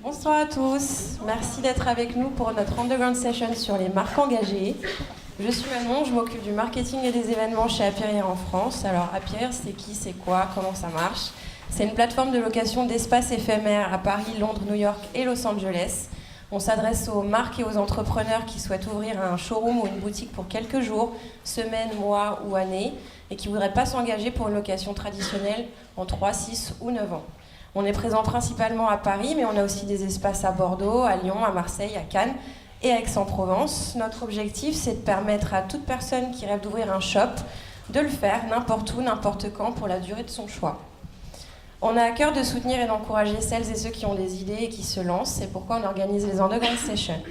Bonsoir à tous, merci d'être avec nous pour notre Underground Session sur les marques engagées. Je suis Manon, je m'occupe du marketing et des événements chez Apérier en France. Alors Apérier, c'est qui, c'est quoi, comment ça marche? C'est une plateforme de location d'espaces éphémères à Paris, Londres, New York et Los Angeles. On s'adresse aux marques et aux entrepreneurs qui souhaitent ouvrir un showroom ou une boutique pour quelques jours, semaines, mois ou années, et qui ne voudraient pas s'engager pour une location traditionnelle en 3, 6 ou 9 ans. On est présent principalement à Paris, mais on a aussi des espaces à Bordeaux, à Lyon, à Marseille, à Cannes et à Aix-en-Provence. Notre objectif, c'est de permettre à toute personne qui rêve d'ouvrir un shop de le faire n'importe où, n'importe quand, pour la durée de son choix. On a à cœur de soutenir et d'encourager celles et ceux qui ont des idées et qui se lancent. C'est pourquoi on organise les Underground Sessions.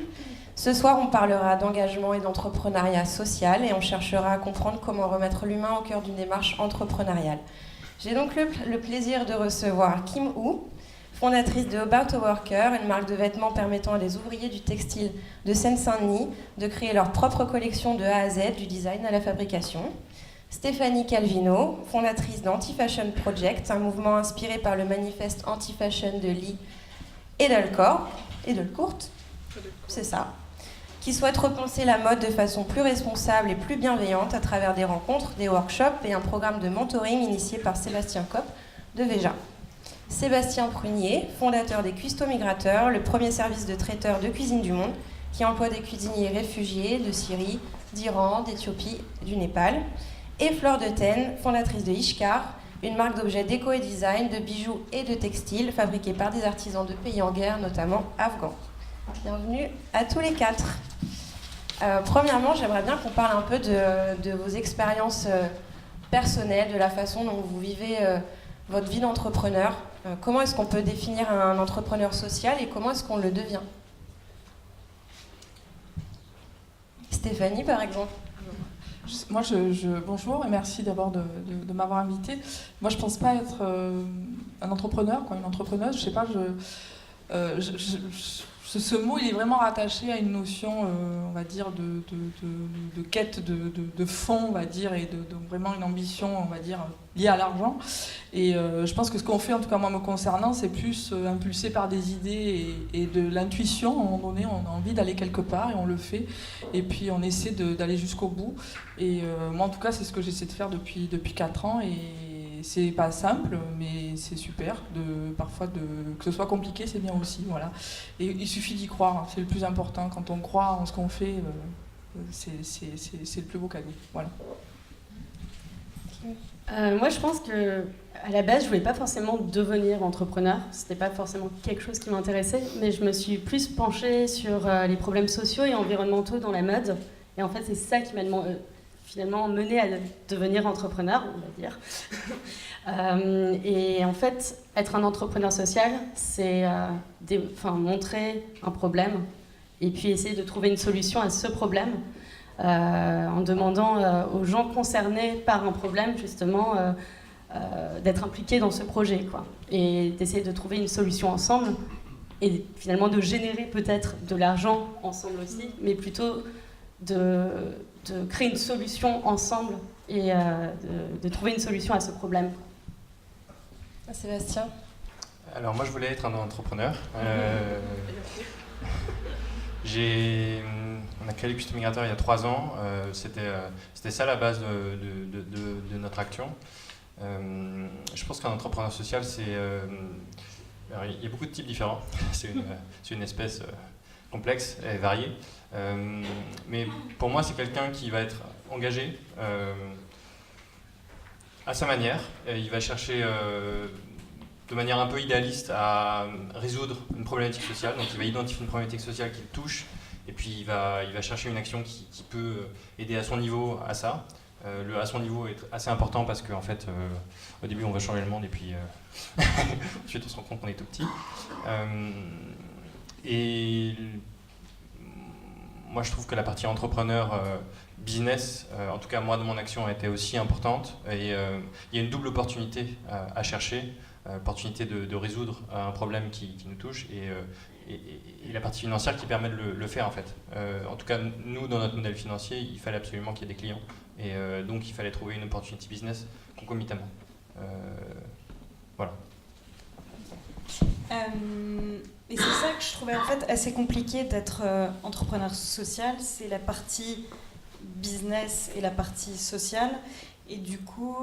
Ce soir, on parlera d'engagement et d'entrepreneuriat social et on cherchera à comprendre comment remettre l'humain au cœur d'une démarche entrepreneuriale. J'ai donc le plaisir de recevoir Kim Hu, fondatrice de About a Worker, une marque de vêtements permettant à des ouvriers du textile de Seine-Saint-Denis de créer leur propre collection de A à Z, du design à la fabrication. Stéphanie Calvino, fondatrice d'Anti-Fashion Project, un mouvement inspiré par le manifeste anti-fashion de Lee et Delcourt, c'est ça, qui souhaite repenser la mode de façon plus responsable et plus bienveillante à travers des rencontres, des workshops et un programme de mentoring initié par Sébastien Kopp de Veja. Sébastien Prunier, fondateur des Cuistots Migrateurs, le premier service de traiteur de cuisine du monde, qui emploie des cuisiniers réfugiés de Syrie, d'Iran, d'Éthiopie, du Népal. Et Flore de Tène, fondatrice de Ishkar, une marque d'objets déco et design, de bijoux et de textiles fabriqués par des artisans de pays en guerre, notamment afghans. Bienvenue à tous les quatre. Premièrement, j'aimerais bien qu'on parle un peu de vos expériences personnelles, de la façon dont vous vivez votre vie d'entrepreneur. Comment est-ce qu'on peut définir un entrepreneur social et comment est-ce qu'on le devient? Stéphanie, par exemple. Moi, bonjour et merci d'abord de m'avoir invité. Moi, je pense pas être un entrepreneur, une entrepreneuse. Je sais pas, ce mot, il est vraiment rattaché à une notion, on va dire, de quête de fond, on va dire, et de vraiment une ambition, on va dire, liée à l'argent. Et je pense que ce qu'on fait, en tout cas moi me concernant, c'est plus impulsé par des idées et de l'intuition. À un moment donné, on a envie d'aller quelque part et on le fait. Et puis on essaie d'aller jusqu'au bout. Et moi, en tout cas, c'est ce que j'essaie de faire depuis 4 ans. Et c'est pas simple, mais c'est super. Parfois, que ce soit compliqué, c'est bien aussi. Voilà. Et il suffit d'y croire, c'est le plus important. Quand on croit en ce qu'on fait, c'est le plus beau cadeau. Voilà. Moi, je pense que à la base, je voulais pas forcément devenir entrepreneur. C'était pas forcément quelque chose qui m'intéressait, mais je me suis plus penchée sur les problèmes sociaux et environnementaux dans la mode. Et en fait, c'est ça qui m'a finalement mené à devenir entrepreneur, on va dire. Et en fait, être un entrepreneur social, c'est montrer un problème et puis essayer de trouver une solution à ce problème en demandant aux gens concernés par un problème, justement, d'être impliqués dans ce projet, quoi. Et d'essayer de trouver une solution ensemble et finalement de générer peut-être de l'argent ensemble aussi, mais plutôt de créer une solution ensemble et de trouver une solution à ce problème. Sébastien? Alors moi je voulais être un entrepreneur. On a créé les Cuistots Migrateurs il y a 3 ans. C'était ça la base de notre action. Je pense qu'un entrepreneur social, il y a beaucoup de types différents. C'est une espèce complexe et variée. Mais pour moi, c'est quelqu'un qui va être engagé à sa manière. Il va chercher de manière un peu idéaliste à résoudre une problématique sociale. Donc il va identifier une problématique sociale qui le touche et puis il va chercher une action qui peut aider à son niveau à ça. Le à son niveau est assez important parce qu'en fait, au début on va changer le monde et puis ensuite on se rend compte qu'on est tout petit. Et moi je trouve que la partie entrepreneur business, en tout cas moi dans mon action, a été aussi importante et il y a une double opportunité à chercher. Opportunité de résoudre un problème qui nous touche et la partie financière qui permet de le faire en fait. En tout cas, nous, dans notre modèle financier, il fallait absolument qu'il y ait des clients et donc il fallait trouver une opportunité business concomitamment. Voilà. et c'est ça que je trouvais en fait assez compliqué d'être entrepreneur social, c'est la partie business et la partie sociale. Et du coup,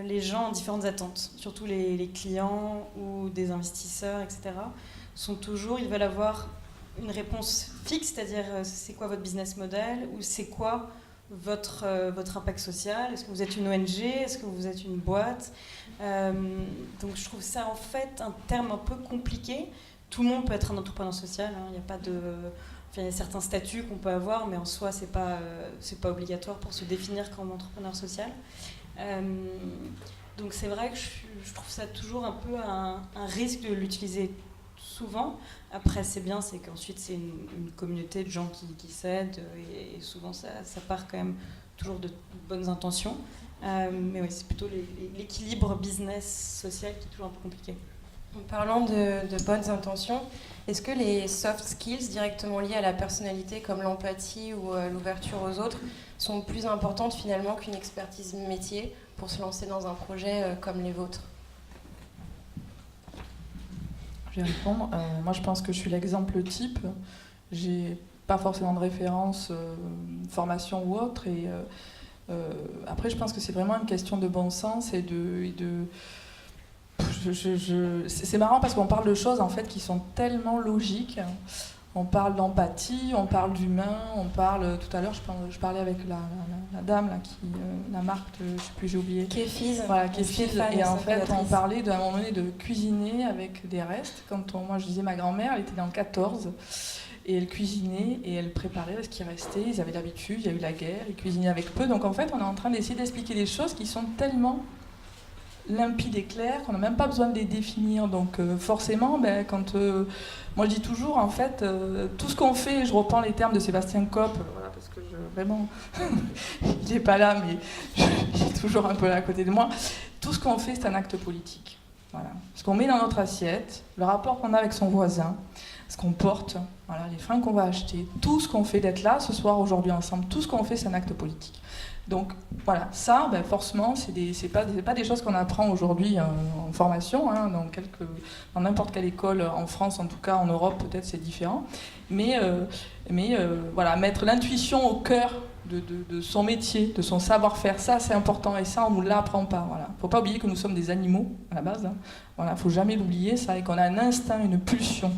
les gens ont différentes attentes, surtout les clients ou des investisseurs, etc., ils veulent avoir une réponse fixe, c'est-à-dire c'est quoi votre business model ou c'est quoi votre impact social. Est-ce que vous êtes une ONG? Est-ce que vous êtes une boîte? Donc je trouve ça en fait un terme un peu compliqué. Tout le monde peut être un entrepreneur social, hein. Il n'y a pas de... Enfin, il y a certains statuts qu'on peut avoir, mais en soi, c'est pas obligatoire pour se définir comme entrepreneur social. Donc c'est vrai que je trouve ça toujours un peu un risque de l'utiliser souvent. Après, c'est bien, c'est qu'ensuite, c'est une communauté de gens qui s'aident, et souvent, ça part quand même toujours de bonnes intentions. Mais oui, c'est plutôt l'équilibre business-social qui est toujours un peu compliqué. En parlant de bonnes intentions, est-ce que les soft skills directement liés à la personnalité, comme l'empathie ou l'ouverture aux autres, sont plus importantes finalement qu'une expertise métier pour se lancer dans un projet comme les vôtres? Je vais répondre. Moi, je pense que je suis l'exemple type. J'ai pas forcément de référence, formation ou autre. Et après, je pense que c'est vraiment une question de bon sens et c'est marrant parce qu'on parle de choses en fait qui sont tellement logiques. On parle d'empathie, on parle d'humain, on parle... Tout à l'heure, je parlais avec la dame, là, la marque, je sais plus, j'ai oublié. Kéfiz. Voilà, Kéfiz. Et en fait, on parlait à un moment donné de cuisiner avec des restes. Moi, je disais, ma grand-mère, elle était dans le 14, et elle cuisinait, et elle préparait ce qui restait. Ils avaient l'habitude, il y a eu la guerre, ils cuisinaient avec peu. Donc en fait, on est en train d'essayer d'expliquer des choses qui sont tellement limpides et claires qu'on n'a même pas besoin de les définir. Donc forcément, moi je dis toujours en fait tout ce qu'on fait, je reprends les termes de Sébastien Kopp, voilà, parce que vraiment il n'est pas là, mais il est toujours un peu là à côté de moi. Tout ce qu'on fait, c'est un acte politique. Voilà. Ce qu'on met dans notre assiette, le rapport qu'on a avec son voisin, ce qu'on porte, voilà, les fringues qu'on va acheter, tout ce qu'on fait, d'être là ce soir, aujourd'hui ensemble, tout ce qu'on fait, c'est un acte politique. Donc voilà, ça, forcément, c'est pas des choses qu'on apprend aujourd'hui en formation, hein, dans n'importe quelle école, en France, en tout cas, en Europe, peut-être c'est différent. Mais voilà, mettre l'intuition au cœur de son métier, de son savoir-faire, ça c'est important, et ça on ne nous l'apprend pas. Voilà. Faut pas oublier que nous sommes des animaux à la base, hein. Voilà, faut jamais l'oublier, ça, et qu'on a un instinct, une pulsion,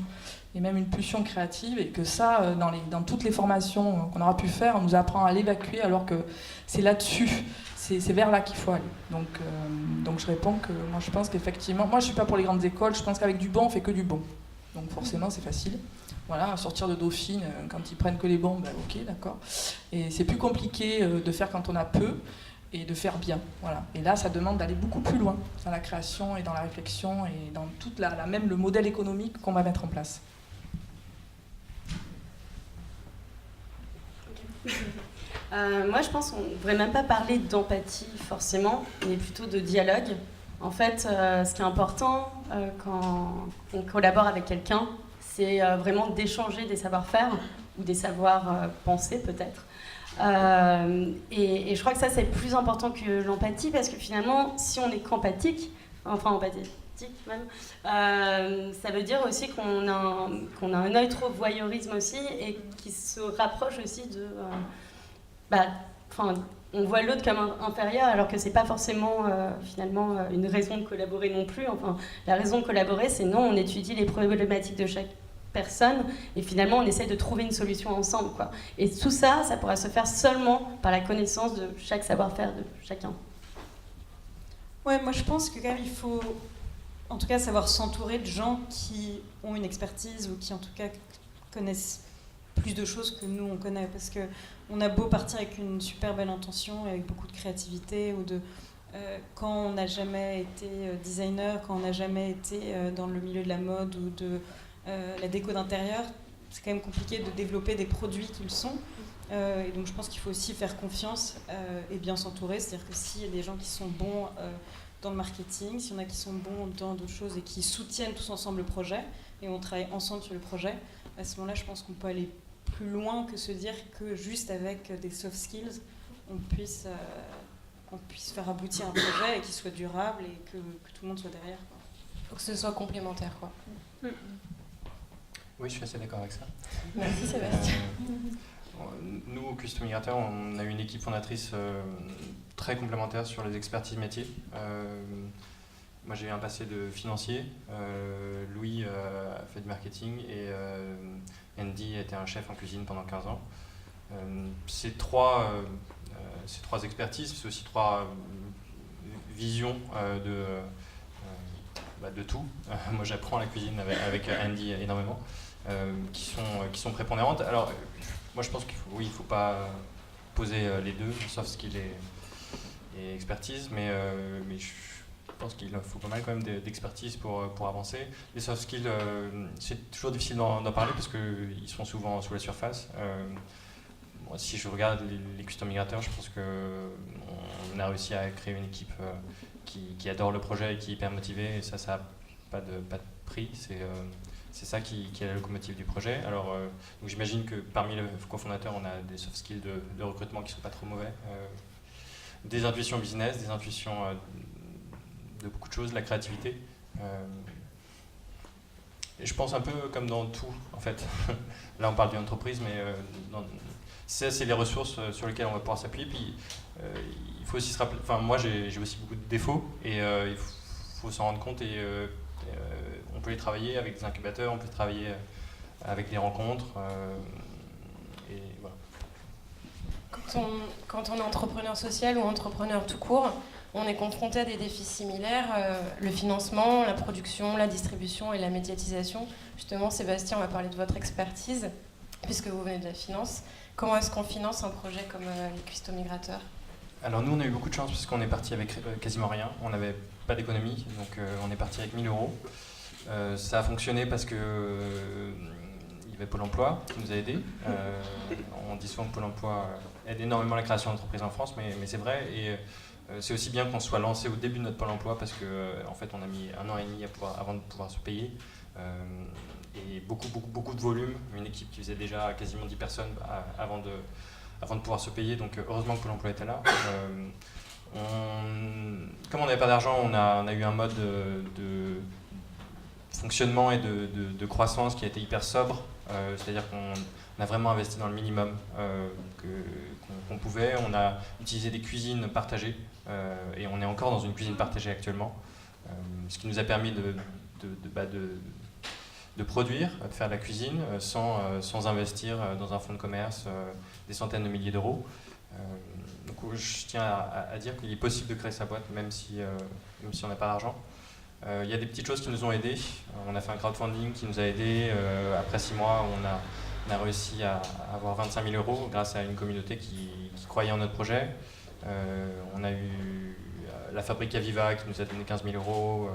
et même une pulsion créative, et que ça, dans toutes les formations qu'on aura pu faire, on nous apprend à l'évacuer, alors que c'est là-dessus, c'est vers là qu'il faut aller. Donc je réponds que moi je pense qu'effectivement, moi je suis pas pour les grandes écoles, je pense qu'avec du bon on fait que du bon. Donc forcément c'est facile. Voilà, sortir de Dauphine, quand ils prennent que les bons, ok, d'accord. Et c'est plus compliqué de faire quand on a peu, et de faire bien. Voilà. Et là, ça demande d'aller beaucoup plus loin dans la création et dans la réflexion et dans toute même le modèle économique qu'on va mettre en place. Moi, je pense qu'on ne devrait même pas parler d'empathie forcément, mais plutôt de dialogue. En fait, ce qui est important quand on collabore avec quelqu'un, c'est vraiment d'échanger des savoir-faire ou des savoir-penser peut-être. Et je crois que ça, c'est plus important que l'empathie, parce que finalement, si on est qu'empathique, enfin empathique même, ça veut dire aussi qu'on a un œil trop voyeurisme aussi, et qui se rapproche aussi de... on voit l'autre comme inférieur, alors que c'est pas forcément finalement une raison de collaborer non plus. Enfin, la raison de collaborer, c'est non, on étudie les problématiques de chaque personne, et finalement on essaie de trouver une solution ensemble, quoi. Et tout ça, ça pourra se faire seulement par la connaissance de chaque savoir-faire de chacun. Ouais, moi je pense que quand même il faut en tout cas savoir s'entourer de gens qui ont une expertise, ou qui en tout cas connaissent plus de choses que nous on connaît, parce que on a beau partir avec une super belle intention et avec beaucoup de créativité, ou quand on n'a jamais été designer, quand on n'a jamais été dans le milieu de la mode ou de la déco d'intérieur, c'est quand même compliqué de développer des produits qui le sont. Et donc je pense qu'il faut aussi faire confiance et bien s'entourer. C'est-à-dire que s'il y a des gens qui sont bons dans le marketing, s'il y en a qui sont bons dans d'autres choses et qui soutiennent tous ensemble le projet, et on travaille ensemble sur le projet, à ce moment-là, je pense qu'on peut aller plus loin que se dire que juste avec des soft skills, on puisse faire aboutir un projet et qu'il soit durable et que tout le monde soit derrière, quoi. Il faut que ce soit complémentaire, quoi. Oui, je suis assez d'accord avec ça. Merci Sébastien. Nous, au Custom Migrateur, on a une équipe fondatrice très complémentaire sur les expertises métiers. Moi, j'ai un passé de financier. Louis a fait du marketing et Andy était un chef en cuisine pendant 15 ans. Ces trois expertises, c'est aussi trois visions de tout. Moi, j'apprends la cuisine avec Andy énormément, qui sont prépondérantes. Alors, moi, je pense qu'il faut pas poser les deux, soft skill et expertise, mais je pense qu'il faut pas mal quand même d'expertise pour avancer. Les soft skills, c'est toujours difficile d'en parler parce qu'ils sont souvent sous la surface. Moi, si je regarde les custom migrateurs, je pense qu'on a réussi à créer une équipe qui adore le projet et qui est hyper motivée, et ça n'a pas de prix. C'est ça qui est la locomotive du projet. Alors, donc j'imagine que parmi les cofondateurs, on a des soft skills de recrutement qui ne sont pas trop mauvais. Des intuitions business, des intuitions de beaucoup de choses, la créativité. Et je pense un peu comme dans tout, en fait. Là, on parle d'une entreprise, mais c'est les ressources sur lesquelles on va pouvoir s'appuyer. Puis, il faut aussi se rappeler... Enfin, moi, j'ai aussi beaucoup de défauts, et il faut s'en rendre compte, et on peut les travailler avec des incubateurs, on peut travailler avec des rencontres, et voilà. Quand on est entrepreneur social ou entrepreneur tout court, on est confronté à des défis similaires, le financement, la production, la distribution et la médiatisation. Justement, Sébastien, on va parler de votre expertise, puisque vous venez de la finance. Comment est-ce qu'on finance un projet comme les Custom Migrateurs ? Alors nous, on a eu beaucoup de chance parce qu'on est parti avec quasiment rien. On n'avait pas d'économie, donc on est parti avec 1 000 €. Ça a fonctionné parce que il y avait Pôle emploi qui nous a aidés. On dit souvent que Pôle emploi aide énormément la création d'entreprises en France, mais c'est vrai. Et c'est aussi bien qu'on soit lancé au début de notre Pôle emploi parce que en fait, on a mis 1 an et demi avant de pouvoir se payer. Et beaucoup de volume. Une équipe qui faisait déjà quasiment 10 personnes avant de pouvoir se payer, donc heureusement que Pôle emploi était là. Comme on n'avait pas d'argent, on a eu un mode de fonctionnement et de croissance qui a été hyper sobre, c'est-à-dire qu'on a vraiment investi dans le minimum qu'on pouvait. On a utilisé des cuisines partagées, et on est encore dans une cuisine partagée actuellement, ce qui nous a permis de produire, de faire de la cuisine sans investir dans un fonds de commerce des centaines de milliers d'euros. Donc je tiens à dire qu'il est possible de créer sa boîte même si on n'a pas d'argent. Il y a des petites choses qui nous ont aidés. On a fait un crowdfunding qui nous a aidés. Après 6 mois, on a réussi à avoir 25 000 € grâce à une communauté qui croyait en notre projet. On a eu la fabrique Aviva qui nous a donné 15 000 €.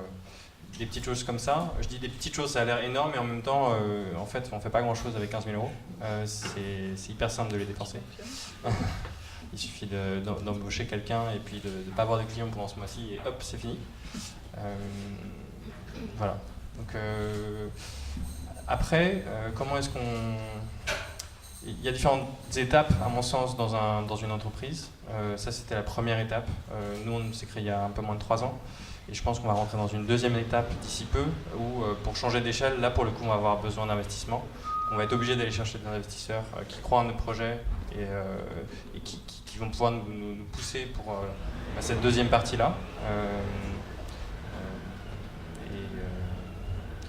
Des petites choses comme ça. Je dis des petites choses, ça a l'air énorme, mais en même temps, en fait, on ne fait pas grand-chose avec 15 000 €. C'est hyper simple de les dépenser. Il suffit d'embaucher quelqu'un et puis de ne pas avoir de clients pendant ce mois-ci, et hop, c'est fini. Voilà. Donc, après, comment est-ce qu'on... Il y a différentes étapes, à mon sens, dans une entreprise. Ça, c'était la première étape. Nous, on s'est créé il y a un peu moins de 3 ans. Et je pense qu'on va rentrer dans une deuxième étape d'ici peu, où pour changer d'échelle, là pour le coup on va avoir besoin d'investissement. On va être obligé d'aller chercher des investisseurs qui croient en nos projets et qui vont pouvoir nous pousser pour cette deuxième partie-là.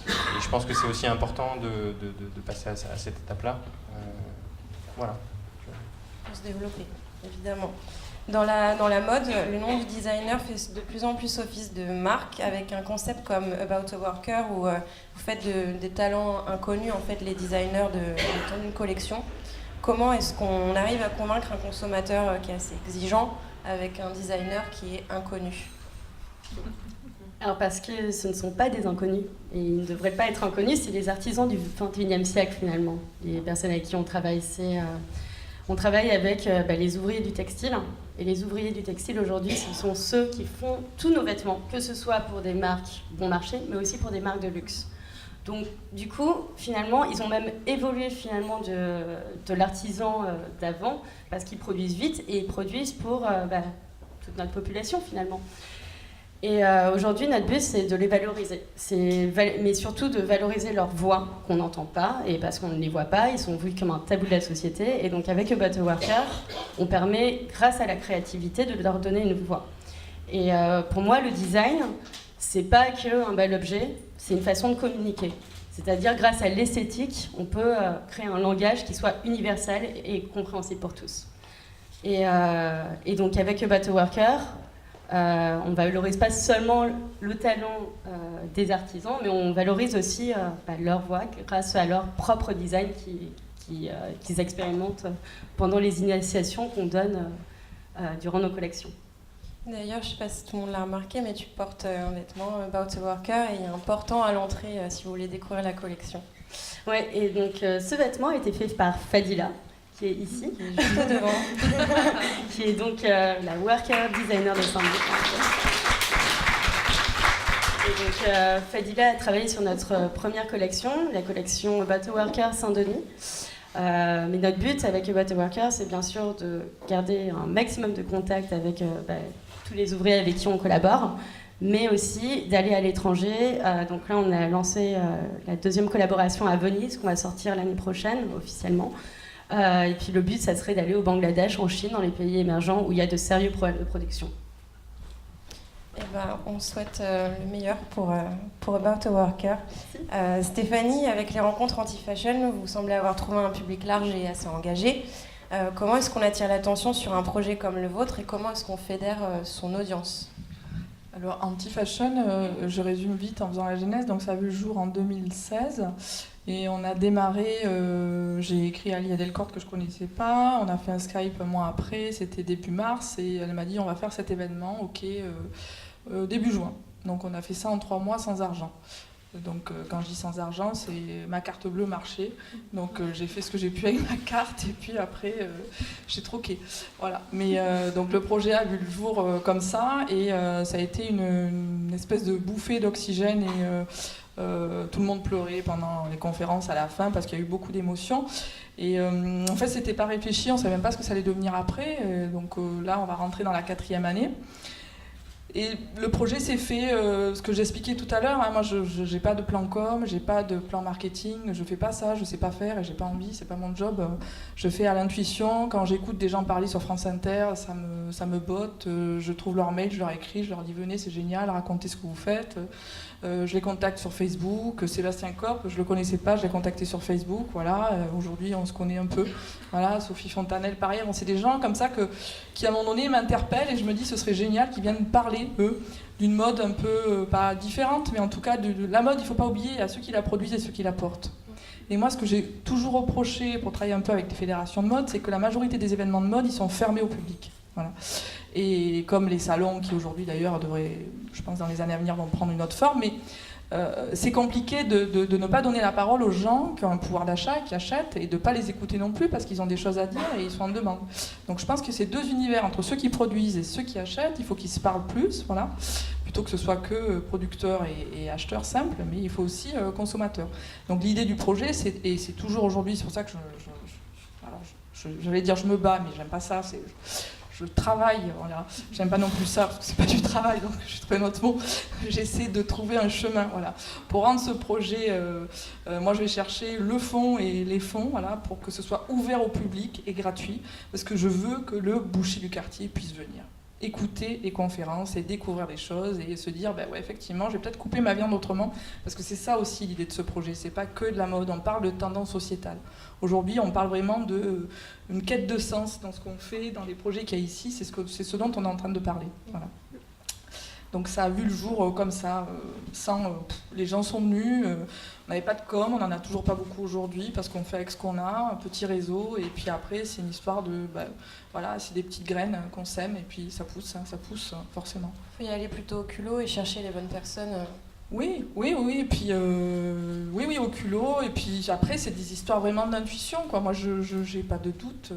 Et je pense que c'est aussi important de passer à cette étape-là. Voilà. Pour se développer, évidemment. Dans la mode, le nom du designer fait de plus en plus office de marque, avec un concept comme About a Worker, où vous faites des talents inconnus, en fait, les designers d'une collection. Comment est-ce qu'on arrive à convaincre un consommateur qui est assez exigeant avec un designer qui est inconnu ? Alors parce que ce ne sont pas des inconnus, et ils ne devraient pas être inconnus, c'est les artisans du XXIe siècle finalement, les personnes avec qui on travaille. On travaille avec les ouvriers du textile, et les ouvriers du textile aujourd'hui, ce sont ceux qui font tous nos vêtements, que ce soit pour des marques bon marché, mais aussi pour des marques de luxe. Donc du coup, finalement, ils ont même évolué finalement de l'artisan d'avant, parce qu'ils produisent vite, et ils produisent pour toute notre population finalement. Et aujourd'hui, notre but, c'est de les valoriser. Mais surtout de valoriser leur voix qu'on n'entend pas, et parce qu'on ne les voit pas, ils sont vus comme un tabou de la société. Et donc avec About a Worker, on permet, grâce à la créativité, de leur donner une voix. Et pour moi, le design, c'est pas qu'un bel objet, c'est une façon de communiquer. C'est-à-dire, grâce à l'esthétique, on peut créer un langage qui soit universel et compréhensible pour tous. Et donc avec About a Worker, on ne valorise pas seulement le talent des artisans, mais on valorise aussi leur voix grâce à leur propre design qu'ils expérimentent pendant les initiations qu'on donne durant nos collections. D'ailleurs, je ne sais pas si tout le monde l'a remarqué, mais tu portes un vêtement About a Worker et il y a un portant à l'entrée si vous voulez découvrir la collection. Ouais, et donc ce vêtement a été fait par Fadila, qui est ici, juste devant, qui est donc la worker designer de Saint-Denis. Et donc Fadila a travaillé sur notre première collection, la collection About a Worker Saint-Denis. Mais notre but avec About a Worker, c'est bien sûr de garder un maximum de contact avec tous les ouvriers avec qui on collabore, mais aussi d'aller à l'étranger. Donc là, on a lancé la deuxième collaboration à Venise, qu'on va sortir l'année prochaine, officiellement. Et puis le but, ça serait d'aller au Bangladesh, en Chine, dans les pays émergents où il y a de sérieux problèmes de production. Eh ben, on souhaite le meilleur pour About a Worker. Stéphanie, avec les rencontres anti-fashion, vous semblez avoir trouvé un public large et assez engagé. Comment est-ce qu'on attire l'attention sur un projet comme le vôtre et comment est-ce qu'on fédère son audience ? Alors, anti-fashion, je résume vite en faisant la genèse. Donc, ça a vu le jour en 2016. Et on a démarré, j'ai écrit à Lia Delcorte que je ne connaissais pas, on a fait un Skype un mois après, c'était début mars, et elle m'a dit on va faire cet événement, ok, début juin. Donc on a fait ça en 3 mois sans argent. Donc quand je dis sans argent, c'est ma carte bleue marché. Donc j'ai fait ce que j'ai pu avec ma carte, et puis après j'ai troqué. Voilà. Mais donc le projet a vu le jour comme ça, et ça a été une espèce de bouffée d'oxygène, et tout le monde pleurait pendant les conférences à la fin parce qu'il y a eu beaucoup d'émotions. Et en fait, c'était pas réfléchi, on savait même pas ce que ça allait devenir après. Donc là, on va rentrer dans la 4e année. Et le projet s'est fait, ce que j'expliquais tout à l'heure, hein, moi je n'ai pas de plan com, j'ai pas de plan marketing, je fais pas ça, je sais pas faire et j'ai pas envie, c'est pas mon job. Je fais à l'intuition, quand j'écoute des gens parler sur France Inter, ça me botte, je trouve leur mail, je leur écris, je leur dis venez, c'est génial, racontez ce que vous faites. Je les contacte sur Facebook, Sébastien Corp, je le connaissais pas, je l'ai contacté sur Facebook, voilà, aujourd'hui on se connaît un peu, voilà, Sophie Fontanelle, pareil, bon, c'est des gens comme ça qui à un moment donné m'interpellent et je me dis ce serait génial qu'ils viennent parler, eux, d'une mode un peu, pas différente, mais en tout cas de la mode, il ne faut pas oublier à ceux qui la produisent et ceux qui la portent. Et moi, ce que j'ai toujours reproché pour travailler un peu avec les fédérations de mode, c'est que la majorité des événements de mode, ils sont fermés au public. Voilà. Et comme les salons qui aujourd'hui d'ailleurs devraient, je pense dans les années à venir, vont prendre une autre forme, mais c'est compliqué de ne pas donner la parole aux gens qui ont un pouvoir d'achat, qui achètent, et de ne pas les écouter non plus parce qu'ils ont des choses à dire et ils sont en demande. Donc je pense que ces deux univers, entre ceux qui produisent et ceux qui achètent, il faut qu'ils se parlent plus, voilà, plutôt que ce soit que producteurs et acheteurs simples, mais il faut aussi consommateurs. Donc l'idée du projet, et c'est toujours aujourd'hui, c'est pour ça que j'allais dire je me bats, mais j'aime pas ça, je travaille, voilà. J'aime pas non plus ça, parce que c'est pas du travail, donc j'ai trouvé un autre mot. J'essaie de trouver un chemin, voilà. Pour rendre ce projet, moi je vais chercher le fond et les fonds, voilà, pour que ce soit ouvert au public et gratuit, parce que je veux que le boucher du quartier puisse venir écouter les conférences et découvrir des choses et se dire, ouais, effectivement, je vais peut-être couper ma viande autrement, parce que c'est ça aussi l'idée de ce projet, c'est pas que de la mode, on parle de tendance sociétale. Aujourd'hui, on parle vraiment d'une quête de sens dans ce qu'on fait, dans les projets qu'il y a ici, c'est ce dont on est en train de parler. Voilà. Donc ça a vu le jour comme ça, les gens sont venus, on n'avait pas de com, on n'en a toujours pas beaucoup aujourd'hui parce qu'on fait avec ce qu'on a, un petit réseau, et puis après c'est une histoire de, voilà, c'est des petites graines qu'on sème et puis ça pousse forcément. Il faut y aller plutôt au culot et chercher les bonnes personnes. Oui, et puis oui, au culot, et puis après c'est des histoires vraiment d'intuition, quoi. Moi je j'ai pas de doute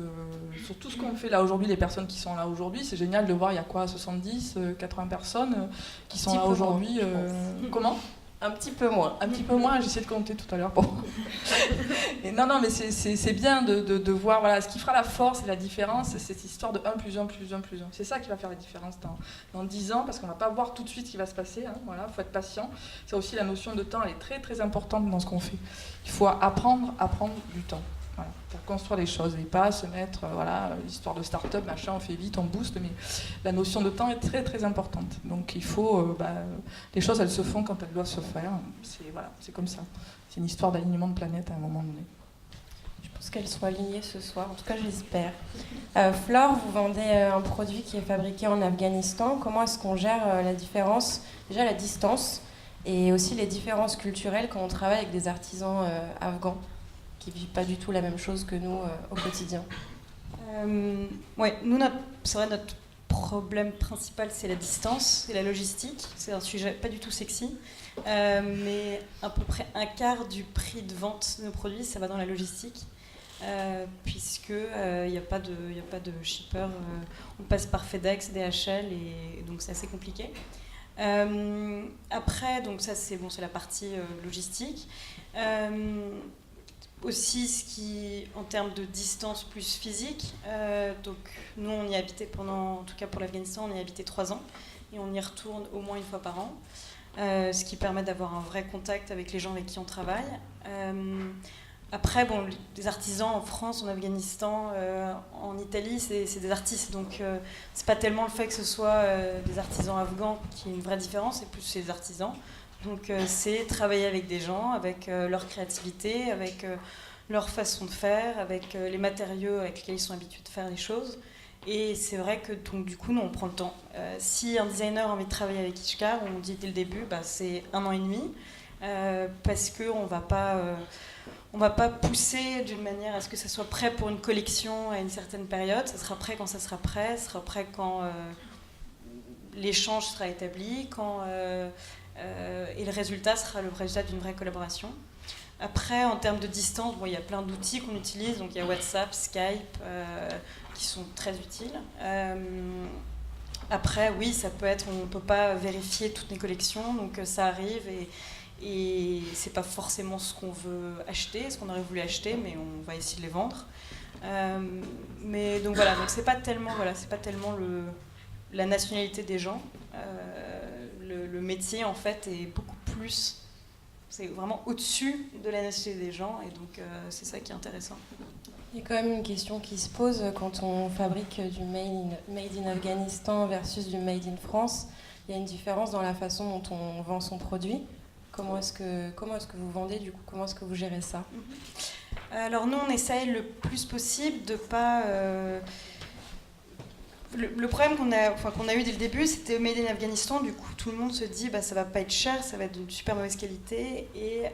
sur tout ce qu'on fait là aujourd'hui, les personnes qui sont là aujourd'hui, c'est génial de voir, il y a quoi, 70, 80 personnes qui sont là aujourd'hui. Comment ? Un petit peu moins. Un petit peu moins, j'essaie de compter tout à l'heure. Bon. Et non, mais c'est bien de voir voilà, ce qui fera la force et la différence, c'est cette histoire de 1 plus 1 plus 1 plus 1. C'est ça qui va faire la différence dans 10 ans, parce qu'on ne va pas voir tout de suite ce qui va se passer. Hein, voilà, faut être patient. Ça aussi, la notion de temps, elle est très très importante dans ce qu'on fait. Il faut apprendre du temps. Voilà, pour construire les choses et pas se mettre, voilà, l'histoire de start-up, machin, on fait vite, on booste, mais la notion de temps est très très importante. Donc il faut, les choses elles se font quand elles doivent se faire, c'est comme ça. C'est une histoire d'alignement de planète à un moment donné. Je pense qu'elles sont alignées ce soir, en tout cas j'espère. Flore, vous vendez un produit qui est fabriqué en Afghanistan. Comment est-ce qu'on gère la différence, déjà la distance, et aussi les différences culturelles quand on travaille avec des artisans afghans qui ne vivent pas du tout la même chose que nous au quotidien? Ouais, nous, c'est vrai, notre problème principal, c'est la distance et la logistique. C'est un sujet pas du tout sexy, mais à peu près un quart du prix de vente de nos produits, ça va dans la logistique, puisque il n'y a pas de shipper. On passe par FedEx, DHL, et donc c'est assez compliqué. Après, donc ça c'est la partie logistique. Aussi, ce qui, en termes de distance plus physique, donc nous on y habitait en tout cas pour l'Afghanistan, on y habitait 3 ans et on y retourne au moins 1 fois par an, ce qui permet d'avoir un vrai contact avec les gens avec qui on travaille. Après, les artisans en France, en Afghanistan, en Italie, c'est des artistes, donc c'est pas tellement le fait que ce soit des artisans afghans qui est une vraie différence, c'est plus c'est des artisans. Donc c'est travailler avec des gens, avec leur créativité, avec leur façon de faire, avec les matériaux avec lesquels ils sont habitués de faire les choses. Et c'est vrai que donc, du coup, nous, on prend le temps. Si un designer a envie de travailler avec Ishkar, on dit dès le début, c'est 1 an et demi, parce qu'on ne va pas pousser d'une manière à ce que ça soit prêt pour une collection à une certaine période. Ça sera prêt quand ça sera prêt, ça sera prêt quand l'échange sera établi, et le résultat sera le résultat d'une vraie collaboration. Après, en termes de distance, il y a plein d'outils qu'on utilise. Donc, il y a WhatsApp, Skype, qui sont très utiles. Après, oui, ça peut être, on ne peut pas vérifier toutes les collections, donc ça arrive et c'est pas forcément ce qu'on veut acheter, ce qu'on aurait voulu acheter, mais on va essayer de les vendre. Mais donc voilà, donc c'est pas tellement la nationalité des gens. Le métier en fait est beaucoup plus, c'est vraiment au-dessus de la nationalité des gens, et donc c'est ça qui est intéressant. Il y a quand même une question qui se pose quand on fabrique du made in Afghanistan versus du made in France. Il y a une différence dans la façon dont on vend son produit. Comment est-ce que vous vendez du coup? Comment est-ce que vous gérez ça? Alors nous on essaye le plus possible de pas... Le problème qu'on a eu dès le début, c'était Made in Afghanistan. Du coup, tout le monde se dit ça va pas être cher, ça va être d'une super mauvaise qualité, et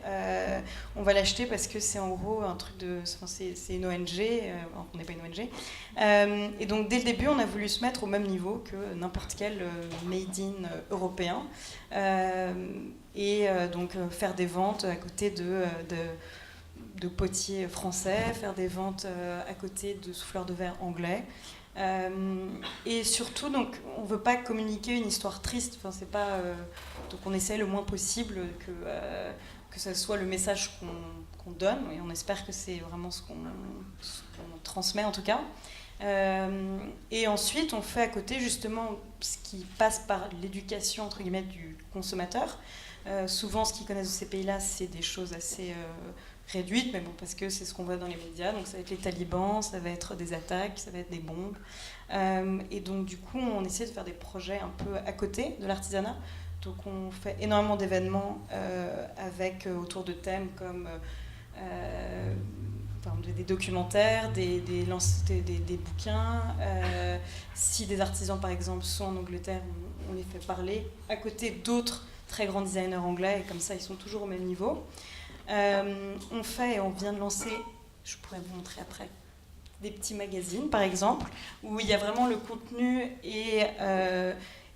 on va l'acheter parce que c'est en gros un truc c'est une ONG, on n'est pas une ONG. Et donc dès le début, on a voulu se mettre au même niveau que n'importe quel Made in européen, et donc faire des ventes à côté de potiers français, faire des ventes à côté de souffleurs de verre anglais. Et surtout, donc, on ne veut pas communiquer une histoire triste. C'est pas, donc on essaie le moins possible que ça soit le message qu'on donne, et on espère que c'est vraiment ce qu'on transmet en tout cas. Et ensuite, on fait à côté justement ce qui passe par l'éducation entre guillemets du consommateur. Souvent, ce qu'ils connaissent de ces pays-là, c'est des choses assez réduite, mais parce que c'est ce qu'on voit dans les médias. Donc ça va être les talibans, ça va être des attaques, ça va être des bombes. Et donc du coup, on essaie de faire des projets un peu à côté de l'artisanat. Donc on fait énormément d'événements avec autour de thèmes comme des documentaires, des bouquins. Si des artisans, par exemple, sont en Angleterre, on les fait parler à côté d'autres très grands designers anglais, et comme ça, ils sont toujours au même niveau. On fait, et on vient de lancer, je pourrais vous montrer après, des petits magazines par exemple, où il y a vraiment le contenu est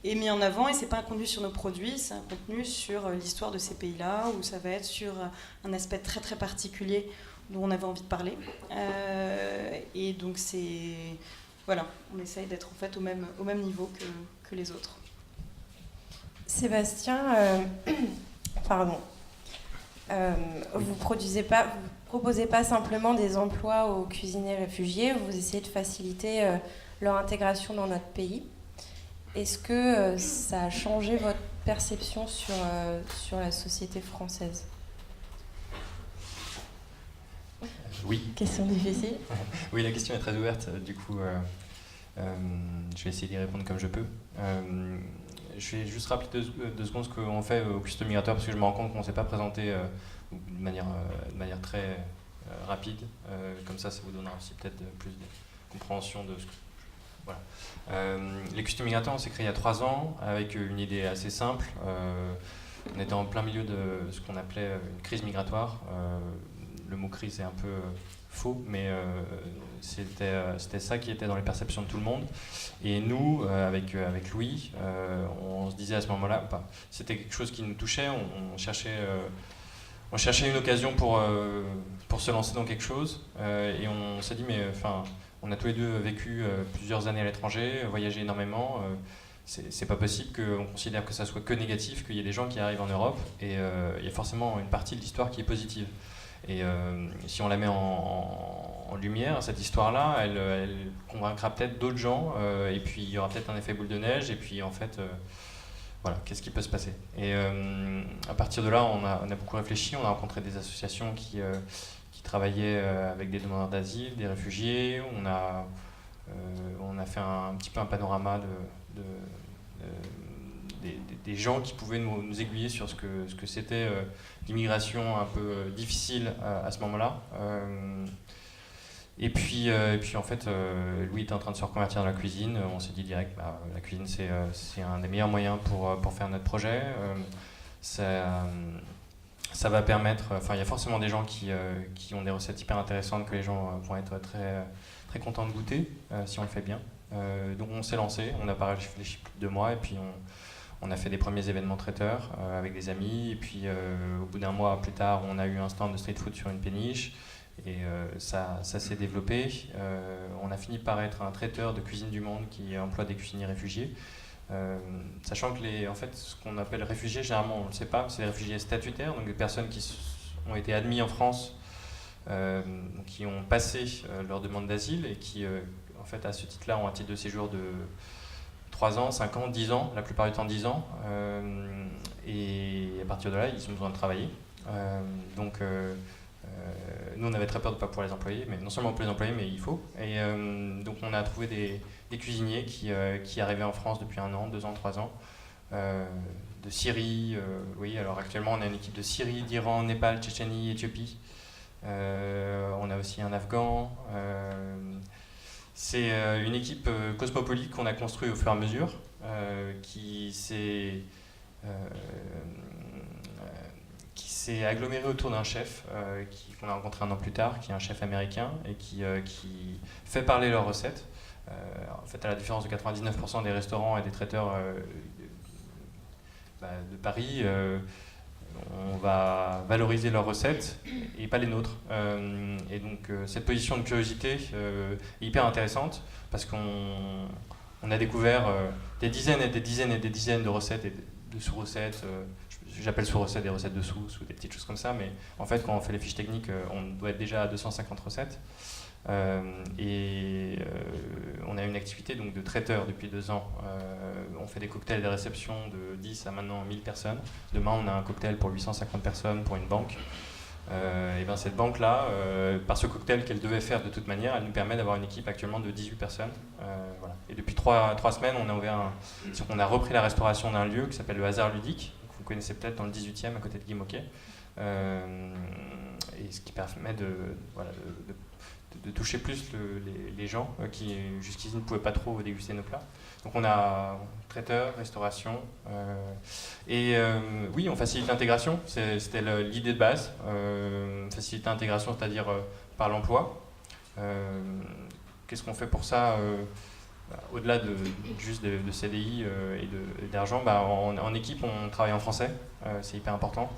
mis en avant, et c'est pas un contenu sur nos produits, c'est un contenu sur l'histoire de ces pays-là, ou ça va être sur un aspect très très particulier dont on avait envie de parler. Et donc on essaye d'être en fait au même niveau que les autres. Sébastien, pardon. Vous proposez pas simplement des emplois aux cuisiniers réfugiés, vous essayez de faciliter leur intégration dans notre pays. Est-ce que ça a changé votre perception sur la société française ? Oui. Question difficile. Oui, la question est très ouverte. Du coup, je vais essayer d'y répondre comme je peux. Je vais juste rappeler deux secondes ce qu'on fait au Custom Migratoire, parce que je me rends compte qu'on ne s'est pas présenté de manière très rapide. Comme ça vous donnera aussi peut-être plus de compréhension de ce que... Voilà. Les Custom Migratoires, on s'est créé il y a 3 ans avec une idée assez simple. On était en plein milieu de ce qu'on appelait une crise migratoire. Le mot crise est un peu faux, mais c'était ça qui était dans les perceptions de tout le monde. Et nous, avec Louis, on se disait à ce moment-là, c'était quelque chose qui nous touchait, on cherchait une occasion pour se lancer dans quelque chose, et on s'est dit, mais on a tous les deux vécu plusieurs années à l'étranger, voyagé énormément, c'est pas possible qu'on considère que ça soit que négatif, qu'il y ait des gens qui arrivent en Europe, et il y a forcément une partie de l'histoire qui est positive. Et si on la met en lumière, cette histoire-là, elle convaincra peut-être d'autres gens, et puis il y aura peut-être un effet boule de neige, et puis en fait, voilà, qu'est-ce qui peut se passer ? Et à partir de là, on a beaucoup réfléchi, on a rencontré des associations qui travaillaient avec des demandeurs d'asile, des réfugiés, on a fait un petit peu un panorama des gens qui pouvaient nous aiguiller sur ce que c'était l'immigration un peu difficile à ce moment-là. Et puis en fait, Louis était en train de se reconvertir dans la cuisine. On s'est dit direct, la cuisine c'est un des meilleurs moyens pour faire notre projet. Ça va permettre, il y a forcément des gens qui ont des recettes hyper intéressantes que les gens vont être très, très contents de goûter si on le fait bien. Donc on s'est lancé, on n'a pas réfléchi plus de 2 mois et puis on a fait des premiers événements traiteurs avec des amis, et puis au bout d'1 mois plus tard, on a eu un stand de street food sur une péniche, et ça s'est développé. On a fini par être un traiteur de cuisine du monde qui emploie des cuisiniers réfugiés, sachant que ce qu'on appelle réfugiés, généralement on ne le sait pas, c'est des réfugiés statutaires, donc des personnes qui ont été admises en France, qui ont passé leur demande d'asile et qui, en fait, à ce titre-là, ont un titre de séjour de 3 ans, 5 ans, 10 ans, la plupart du temps 10 ans, et à partir de là, ils ont besoin de travailler. Nous, on avait très peur de ne pas pouvoir les employer, mais non seulement on peut les employer, mais il faut. Et donc, on a trouvé des cuisiniers qui arrivaient en France depuis 1 an, 2 ans, 3 ans, de Syrie. Oui, alors actuellement, on a une équipe de Syrie, d'Iran, Népal, Tchétchénie, Éthiopie. On a aussi un Afghan. C'est une équipe cosmopolite qu'on a construite au fur et à mesure, qui s'est agglomérée autour d'un chef qu'on a rencontré 1 an plus tard, qui est un chef américain et qui fait parler leurs recettes. En fait, à la différence de 99% des restaurants et des traiteurs de Paris, on va valoriser leurs recettes et pas les nôtres. Et donc cette position de curiosité est hyper intéressante, parce qu'on a découvert des dizaines et des dizaines et des dizaines de recettes et de sous-recettes. J'appelle sous-recettes des recettes de sous ou des petites choses comme ça, mais en fait quand on fait les fiches techniques, on doit être déjà à 250 recettes. On a une activité donc de traiteur depuis 2 ans. On fait des cocktails de réception de 10 à maintenant 1000 personnes. Demain, on a un cocktail pour 850 personnes pour une banque. Et bien cette banque-là, par ce cocktail qu'elle devait faire de toute manière, elle nous permet d'avoir une équipe actuellement de 18 personnes. Voilà. Et depuis 3 semaines, on a repris la restauration d'un lieu qui s'appelle le Hasard Ludique, que vous connaissez peut-être dans le 18e à côté de Guimauquet. Et ce qui permet de toucher plus les gens qui jusqu'ici ne pouvaient pas trop déguster nos plats. Donc on a traiteur, restauration, oui, on facilite l'intégration, c'était l'idée de base, faciliter l'intégration, c'est-à-dire par l'emploi. Qu'est-ce qu'on fait pour ça au-delà juste de CDI et d'argent, en équipe, on travaille en français, c'est hyper important.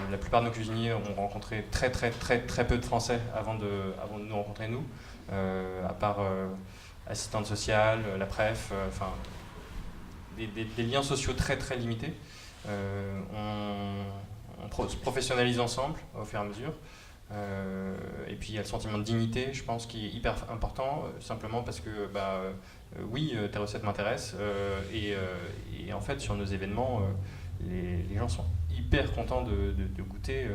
La plupart de nos cuisiniers ont rencontré très peu de Français avant de nous rencontrer nous, à part assistante sociale, la préf, des liens sociaux très limités. on se professionnalise ensemble au fur et à mesure. Et puis il y a le sentiment de dignité, je pense, qui est hyper important, simplement parce que oui, tes recettes m'intéressent, et en fait sur nos événements, les gens sont hyper contents de goûter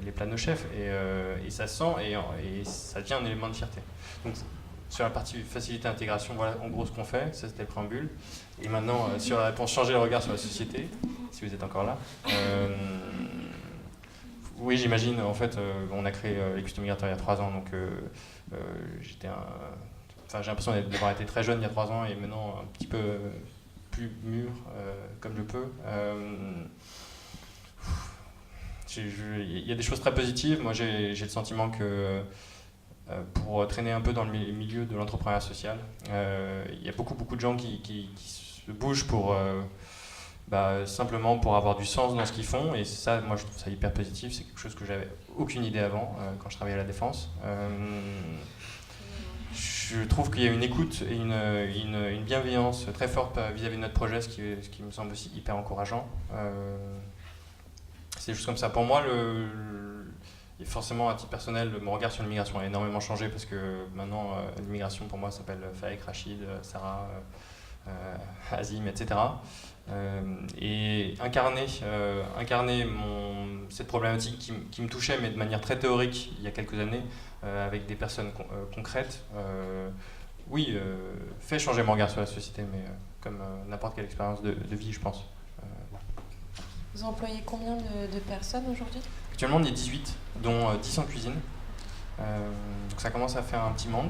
les plats de nos chefs, et ça se sent, et ça devient un élément de fierté. Donc, sur la partie facilité intégration, voilà en gros ce qu'on fait, ça c'était le préambule. Et maintenant, sur la réponse changer le regard sur la société, si vous êtes encore là. Oui, j'imagine, en fait, on a créé les Custom Migrateurs il y a 3 ans, donc j'ai l'impression d'avoir été très jeune il y a 3 ans, et maintenant un petit peu plus mûr, comme je peux. Il y a des choses très positives. Moi, j'ai le sentiment que pour traîner un peu dans le milieu de l'entrepreneuriat social, il y a beaucoup de gens qui se bougent pour simplement pour avoir du sens dans ce qu'ils font, et ça, moi je trouve ça hyper positif. C'est quelque chose que j'avais aucune idée avant quand je travaillais à la Défense. Je trouve qu'il y a une écoute et une bienveillance très forte vis-à-vis de notre projet, ce qui me semble aussi hyper encourageant. C'est juste comme ça. Pour moi, et forcément, à titre personnel, mon regard sur l'immigration a énormément changé, parce que maintenant, l'immigration pour moi s'appelle Faek, Rachid, Sarah, Azim, etc. Et incarner cette problématique qui me touchait, mais de manière très théorique, il y a quelques années, avec des personnes concrètes, fait changer mon regard sur la société, mais comme n'importe quelle expérience de vie, je pense. Vous employez combien de personnes aujourd'hui ? Actuellement, on est 18, dont 10 en cuisine. Donc ça commence à faire un petit monde.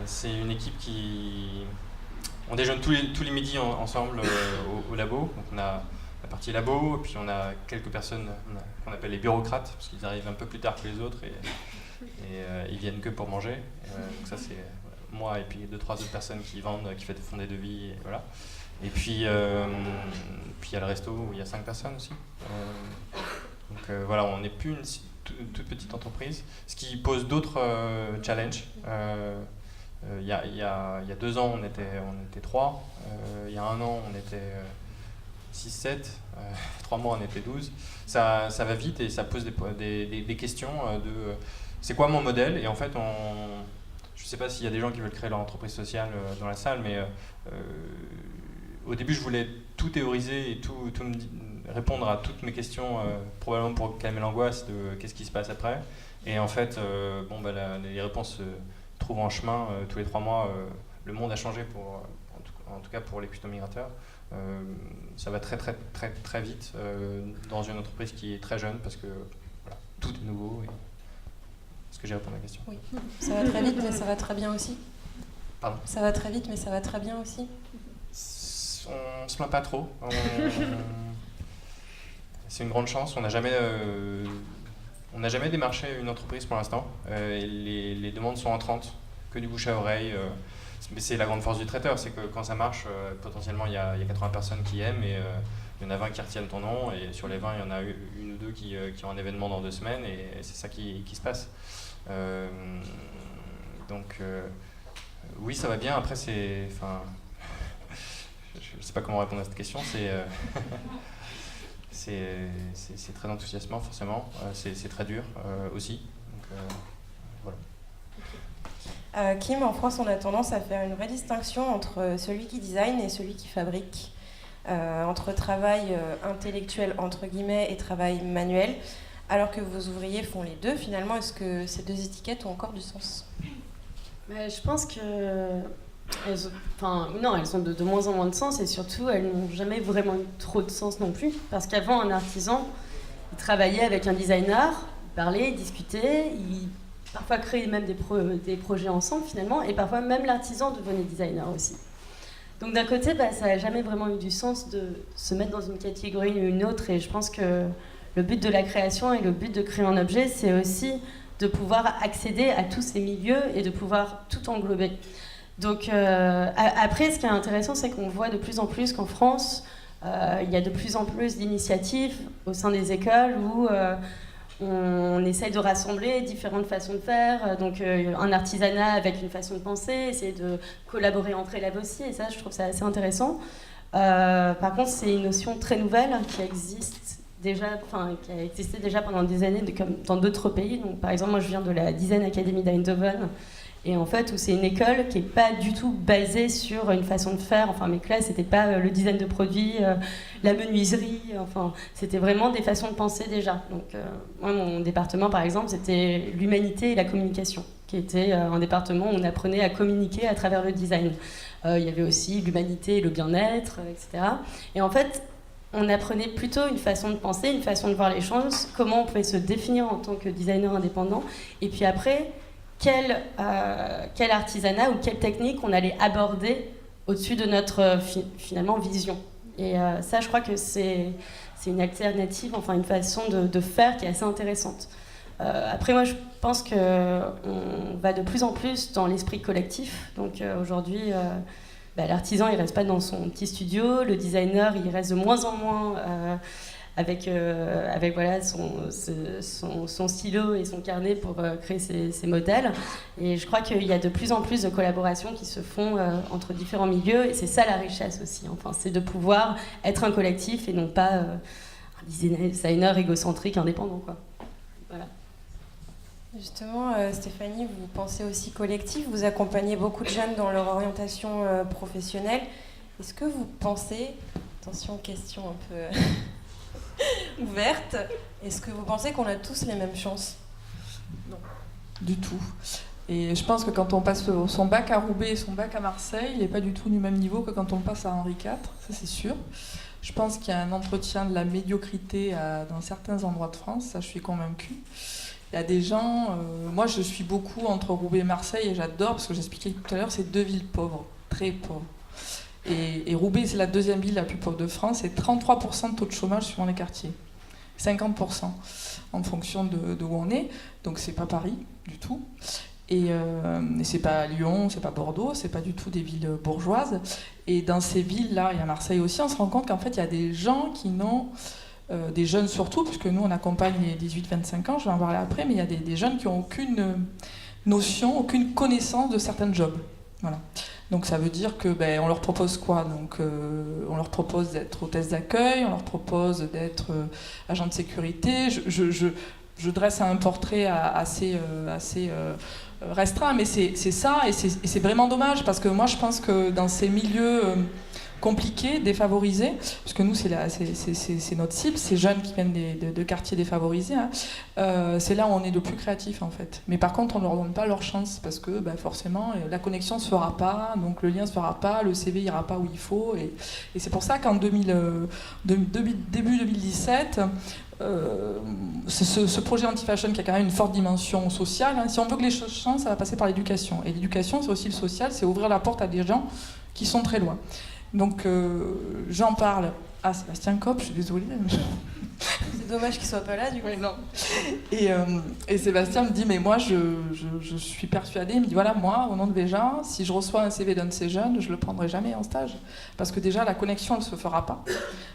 C'est une équipe on déjeune tous les midis ensemble au labo. Donc on a la partie labo, puis on a quelques personnes qu'on appelle les bureaucrates, parce qu'ils arrivent un peu plus tard que les autres, et ils viennent que pour manger. Donc ça, c'est moi et puis 2-3 autres personnes qui vendent, qui font des devis, et voilà. Et puis il y a le resto où il y a 5 personnes aussi. Donc voilà, on n'est plus une toute petite entreprise, ce qui pose d'autres challenges. Il y a 2 ans, on était 3. Il y a 1 an, on était 6-7. 3 mois, on était 12. Ça va vite, et ça pose des questions de c'est quoi mon modèle. Et en fait, je ne sais pas s'il y a des gens qui veulent créer leur entreprise sociale dans la salle, mais au début, je voulais tout théoriser et tout répondre à toutes mes questions, probablement pour calmer l'angoisse de qu'est-ce qui se passe après. Et en fait, les réponses se trouvent en chemin tous les 3 mois. Le monde a changé, en tout cas pour les Custom Migrateurs. Ça va très très très très vite dans une entreprise qui est très jeune, parce que voilà, tout est nouveau. Est-ce que j'ai répondu à la question ? Oui, ça va très vite, mais ça va très bien aussi. Pardon ? Ça va très vite, mais ça va très bien aussi. On se plaint pas trop. C'est une grande chance. On n'a jamais démarché une entreprise pour l'instant. Les demandes sont entrantes, que du bouche à oreille. Mais c'est la grande force du traiteur, c'est que quand ça marche, potentiellement il y a 80 personnes qui aiment, et il y en a 20 qui retiennent ton nom, et sur les 20, il y en a 1 ou 2 qui ont un événement dans 2 semaines, et c'est ça qui se passe. Donc oui, ça va bien. Après, je ne sais pas comment répondre à cette question. C'est très enthousiasmant, forcément. C'est très dur aussi. Donc, voilà. Kim, en France, on a tendance à faire une vraie distinction entre celui qui design et celui qui fabrique, entre travail intellectuel, entre guillemets, et travail manuel, alors que vos ouvriers font les deux. Finalement, est-ce que ces 2 étiquettes ont encore du sens ? Je pense que elles ont de moins en moins de sens, et surtout elles n'ont jamais vraiment eu trop de sens non plus, parce qu'avant, un artisan, il travaillait avec un designer, il parlait, il discutait, il parfois créait même des projets ensemble finalement, et parfois même l'artisan devenait designer aussi. Donc d'un côté, ça n'a jamais vraiment eu du sens de se mettre dans une catégorie ou une autre, et je pense que le but de la création et le but de créer un objet, c'est aussi de pouvoir accéder à tous ces milieux et de pouvoir tout englober. Donc après, ce qui est intéressant, c'est qu'on voit de plus en plus qu'en France, il y a de plus en plus d'initiatives au sein des écoles où on essaye de rassembler différentes façons de faire, donc un artisanat avec une façon de penser, essayer de collaborer entre élèves aussi, et ça, je trouve ça assez intéressant. Par contre, c'est une notion très nouvelle qui existe déjà, qui a existé déjà pendant des années comme dans d'autres pays. Donc, par exemple, moi, je viens de la Design Academy d'Eindhoven. Et en fait, où c'est une école qui n'est pas du tout basée sur une façon de faire. Enfin, mes classes, c'était pas le design de produits, la menuiserie. Enfin, c'était vraiment des façons de penser déjà. Donc, moi, mon département, par exemple, c'était l'humanité et la communication, qui était un département où on apprenait à communiquer à travers le design. Il y avait aussi l'humanité et le bien-être, etc. Et en fait, on apprenait plutôt une façon de penser, une façon de voir les choses, comment on pouvait se définir en tant que designer indépendant. Et puis après, quel artisanat ou quelle technique on allait aborder au-dessus de notre finalement vision. Et ça, je crois que c'est une alternative, enfin une façon de faire qui est assez intéressante. Après, moi, je pense qu'on va de plus en plus dans l'esprit collectif. Donc aujourd'hui, l'artisan, il reste pas dans son petit studio, le designer, il reste de moins en moins avec voilà, son stylo et son carnet pour créer ses modèles. Et je crois qu'il y a de plus en plus de collaborations qui se font entre différents milieux, et c'est ça la richesse aussi. Enfin, c'est de pouvoir être un collectif et non pas un designer égocentrique indépendant, quoi. Voilà. Justement, Stéphanie, vous pensez aussi collectif, vous accompagnez beaucoup de jeunes dans leur orientation professionnelle. Est-ce que vous pensez, attention, question un peu ouverte, est-ce que vous pensez qu'on a tous les mêmes chances? Non, du tout. Et je pense que quand on passe son bac à Roubaix et son bac à Marseille, il n'est pas du tout du même niveau que quand on passe à Henri IV, ça c'est sûr. Je pense qu'il y a un entretien de la médiocrité dans certains endroits de France, ça je suis convaincue. Il y a des gens, moi je suis beaucoup entre Roubaix et Marseille et j'adore, parce que j'expliquais tout à l'heure, c'est deux villes pauvres, très pauvres. Et Roubaix, c'est la deuxième ville la plus pauvre de France, et 33% de taux de chômage suivant les quartiers. 50% en fonction de où on est, donc c'est pas Paris du tout. Et c'est pas Lyon, c'est pas Bordeaux, c'est pas du tout des villes bourgeoises. Et dans ces villes-là, et à Marseille aussi, on se rend compte qu'en fait, il y a des gens qui n'ont... des jeunes surtout, puisque nous on accompagne les 18-25 ans, je vais en parler après, mais il y a des jeunes qui n'ont aucune notion, aucune connaissance de certains jobs. Voilà. Donc ça veut dire que on leur propose quoi? Donc on leur propose d'être hôtesse d'accueil, on leur propose d'être agent de sécurité. Je dresse un portrait assez restreint, mais c'est ça, et c'est vraiment dommage, parce que moi je pense que dans ces milieux compliqués, défavorisés, parce que nous c'est notre cible, ces jeunes qui viennent de quartiers défavorisés, hein, c'est là où on est le plus créatif en fait. Mais par contre on ne leur donne pas leur chance, parce que forcément la connexion ne se fera pas, donc le lien ne se fera pas, le CV ira pas où il faut, et c'est pour ça qu'en début 2017, ce projet anti-fashion qui a quand même une forte dimension sociale, hein, si on veut que les choses changent, ça va passer par l'éducation. Et l'éducation, c'est aussi le social, c'est ouvrir la porte à des gens qui sont très loin. Donc j'en parle à Sébastien Kopp, je suis désolée. C'est dommage qu'il soit pas là, du coup. Oui, non. Et Sébastien me dit, mais moi je suis persuadée, il me dit, voilà, moi, au nom de Véja, si je reçois un CV d'un de ces jeunes, je le prendrai jamais en stage. Parce que déjà, la connexion, elle se fera pas.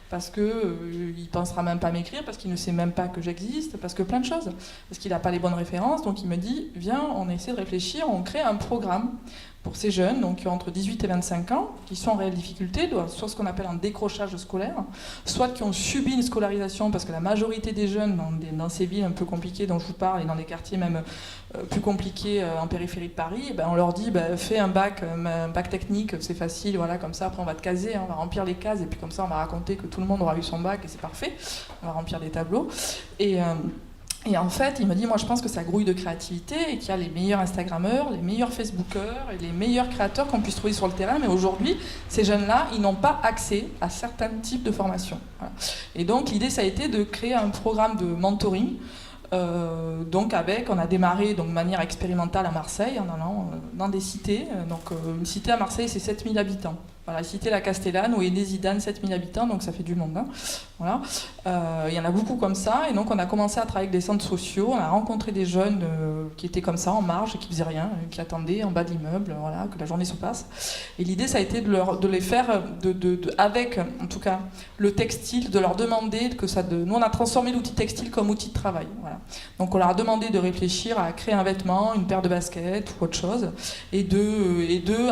Parce qu'il pensera même pas à m'écrire, parce qu'il ne sait même pas que j'existe, parce que plein de choses. Parce qu'il n'a pas les bonnes références, donc il me dit, viens, on essaie de réfléchir, on crée un programme pour ces jeunes, donc qui ont entre 18 et 25 ans, qui sont en réelle difficulté, soit ce qu'on appelle un décrochage scolaire, soit qui ont subi une scolarisation, parce que la majorité des jeunes dans ces villes un peu compliquées dont je vous parle, et dans des quartiers même plus compliqués en périphérie de Paris, on leur dit, fais un bac technique, c'est facile, voilà, comme ça, après on va te caser, on va remplir les cases, et puis comme ça on va raconter que tout le monde aura eu son bac, et c'est parfait, on va remplir des tableaux. Et en fait, il me dit, moi je pense que ça grouille de créativité et qu'il y a les meilleurs Instagrammeurs, les meilleurs Facebookers et les meilleurs créateurs qu'on puisse trouver sur le terrain, mais aujourd'hui, ces jeunes-là, ils n'ont pas accès à certains types de formations. Voilà. Et donc l'idée, ça a été de créer un programme de mentoring. Donc on a démarré de manière expérimentale à Marseille en allant dans des cités. Une cité à Marseille, c'est 7000 habitants. Voilà, cité La Castellane où est né Zidane, 7000 habitants, donc ça fait du monde. Hein. Voilà. Il y en a beaucoup comme ça, et donc on a commencé à travailler avec des centres sociaux, on a rencontré des jeunes qui étaient comme ça, en marge, qui faisaient rien, qui attendaient en bas de l'immeuble, voilà, que la journée se passe. Et l'idée, ça a été de les faire, avec en tout cas le textile, de leur demander que ça... Nous, on a transformé l'outil textile comme outil de travail. Voilà. Donc on leur a demandé de réfléchir à créer un vêtement, une paire de baskets ou autre chose, et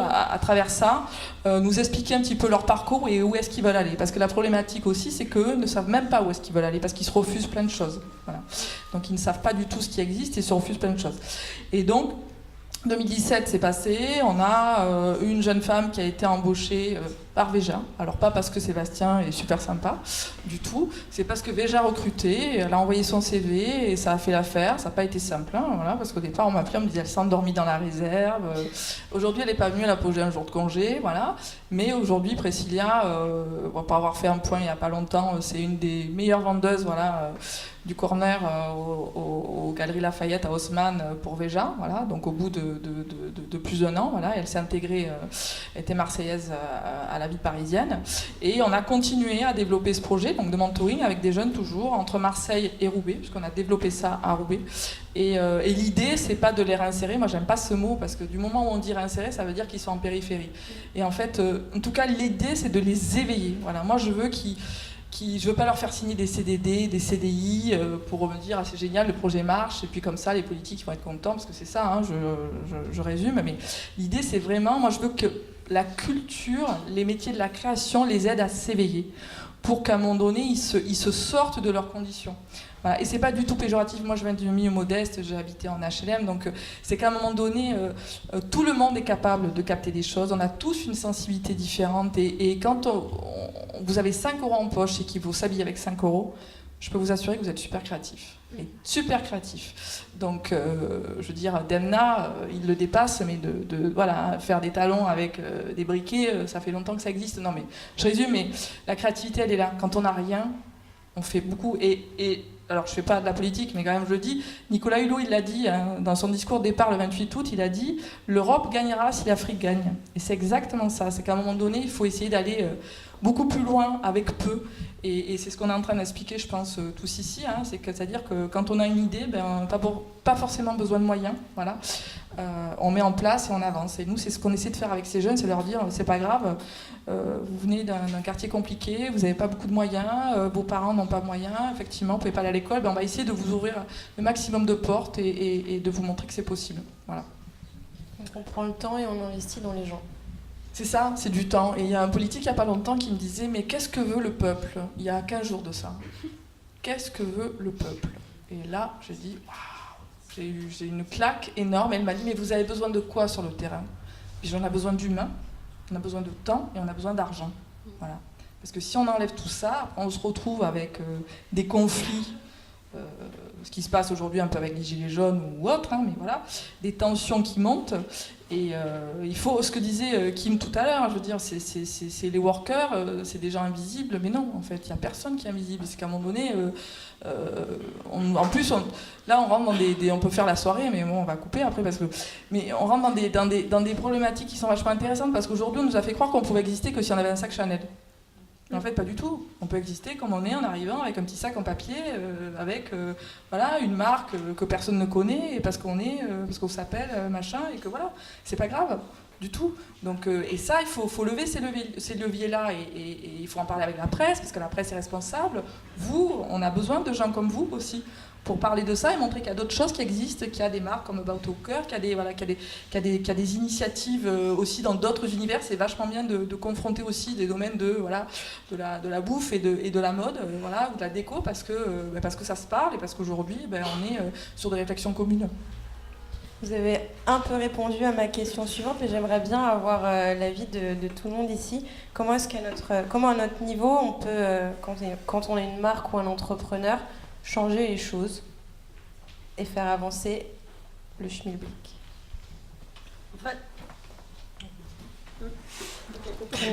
à travers ça, nous expliquer un petit peu leur parcours et où est-ce qu'ils veulent aller. Parce que la problématique aussi, c'est qu'eux ne savent même pas où est-ce qu'ils veulent aller, parce qu'ils se refusent plein de choses. Voilà. Donc ils ne savent pas du tout ce qui existe et se refusent plein de choses. Et donc, 2017 s'est passé, on a une jeune femme qui a été embauchée par Veja. Alors pas parce que Sébastien est super sympa du tout, c'est parce que Veja a recruté, elle a envoyé son CV et ça a fait l'affaire. Ça n'a pas été simple, hein, voilà, parce qu'au départ on m'a appelé, on me disait elle s'est endormie dans la réserve. Aujourd'hui elle n'est pas venue, elle a posé un jour de congé, voilà. Mais aujourd'hui Priscilla, pour avoir fait un point il n'y a pas longtemps, c'est une des meilleures vendeuses, voilà. Du corner aux Galeries Lafayette à Haussmann pour Veja, voilà, donc au bout de plus d'un an, voilà, elle s'est intégrée, elle était marseillaise à la vie parisienne, et on a continué à développer ce projet donc de mentoring avec des jeunes toujours entre Marseille et Roubaix, puisqu'on a développé ça à Roubaix, et l'idée c'est pas de les réinsérer, moi j'aime pas ce mot parce que du moment où on dit réinsérer, ça veut dire qu'ils sont en périphérie, et en fait, en tout cas l'idée c'est de les éveiller, voilà, moi je veux je veux pas leur faire signer des CDD, des CDI pour me dire ah, c'est génial, le projet marche, et puis comme ça les politiques vont être contents, parce que c'est ça, hein, je résume, mais l'idée c'est vraiment, moi je veux que la culture, les métiers de la création les aident à s'éveiller, pour qu'à un moment donné ils se sortent de leurs conditions. Voilà. Et c'est pas du tout péjoratif, moi je viens d'une milieu modeste, j'ai habité en HLM, donc c'est qu'à un moment donné, tout le monde est capable de capter des choses, on a tous une sensibilité différente, et quand vous avez 5 € en poche et qu'il faut s'habiller avec 5 €, je peux vous assurer que vous êtes super créatif. Et super créatif. Donc, je veux dire, Demna, il le dépasse, mais voilà, faire des talons avec des briquets, ça fait longtemps que ça existe. Non, mais je résume, mais la créativité, elle est là. Quand on n'a rien, on fait beaucoup. Et alors, je ne fais pas de la politique, mais quand même, je le dis. Nicolas Hulot, il l'a dit hein, dans son discours de départ le 28 août, il a dit « L'Europe gagnera si l'Afrique gagne ». Et c'est exactement ça. C'est qu'à un moment donné, il faut essayer d'aller beaucoup plus loin avec peu. Et c'est ce qu'on est en train d'expliquer, je pense, tous ici. Hein, c'est-à-dire que quand on a une idée, ben, pas forcément besoin de moyens. Voilà. On met en place et on avance. Et nous, c'est ce qu'on essaie de faire avec ces jeunes, c'est leur dire, c'est pas grave, vous venez d'un quartier compliqué, vous n'avez pas beaucoup de moyens, vos parents n'ont pas de moyens, effectivement, vous ne pouvez pas aller à l'école, ben, on va essayer de vous ouvrir le maximum de portes et de vous montrer que c'est possible. Voilà. Donc on prend le temps et on investit dans les gens. C'est ça, c'est du temps. Et il y a un politique il n'y a pas longtemps qui me disait « Mais qu'est-ce que veut le peuple ?» Il y a 15 jours de ça. Qu'est-ce que veut le peuple? Et là, j'ai dit « Waouh !» J'ai eu une claque énorme. Elle m'a dit « Mais vous avez besoin de quoi sur le terrain ?» Puis j'en ai besoin d'humain, on a besoin de temps et on a besoin d'argent. Voilà. Parce que si on enlève tout ça, on se retrouve avec des conflits, ce qui se passe aujourd'hui un peu avec les gilets jaunes ou autres, hein, mais voilà, des tensions qui montent. Et il faut, ce que disait Kim tout à l'heure, je veux dire, c'est les workers, c'est des gens invisibles, mais non, en fait, il n'y a personne qui est invisible. C'est qu'à un moment donné, en plus, là, on rentre dans des, on peut faire la soirée, mais bon, on va couper après, parce que, mais on rentre dans des problématiques qui sont vachement intéressantes, parce qu'aujourd'hui, on nous a fait croire qu'on pouvait exister que si on avait un sac Chanel. Mais en fait, pas du tout. On peut exister comme on est en arrivant avec un petit sac en papier, avec voilà, une marque que personne ne connaît, et parce qu'on s'appelle machin, et que voilà, c'est pas grave du tout. Donc, et ça, il faut lever ces leviers-là, et il faut en parler avec la presse, parce que la presse est responsable. Vous, on a besoin de gens comme vous aussi, pour parler de ça et montrer qu'il y a d'autres choses qui existent, qu'il y a des marques comme About Au Cœur, qu'il y a des initiatives aussi dans d'autres univers. C'est vachement bien de confronter aussi des domaines de la bouffe et de la mode, voilà, ou de la déco, parce que ça se parle et parce qu'aujourd'hui, on est sur des réflexions communes. Vous avez un peu répondu à ma question suivante, mais j'aimerais bien avoir l'avis de tout le monde ici. Comment à notre niveau, on peut, quand on est une marque ou un entrepreneur, changer les choses et faire avancer le schmilblick.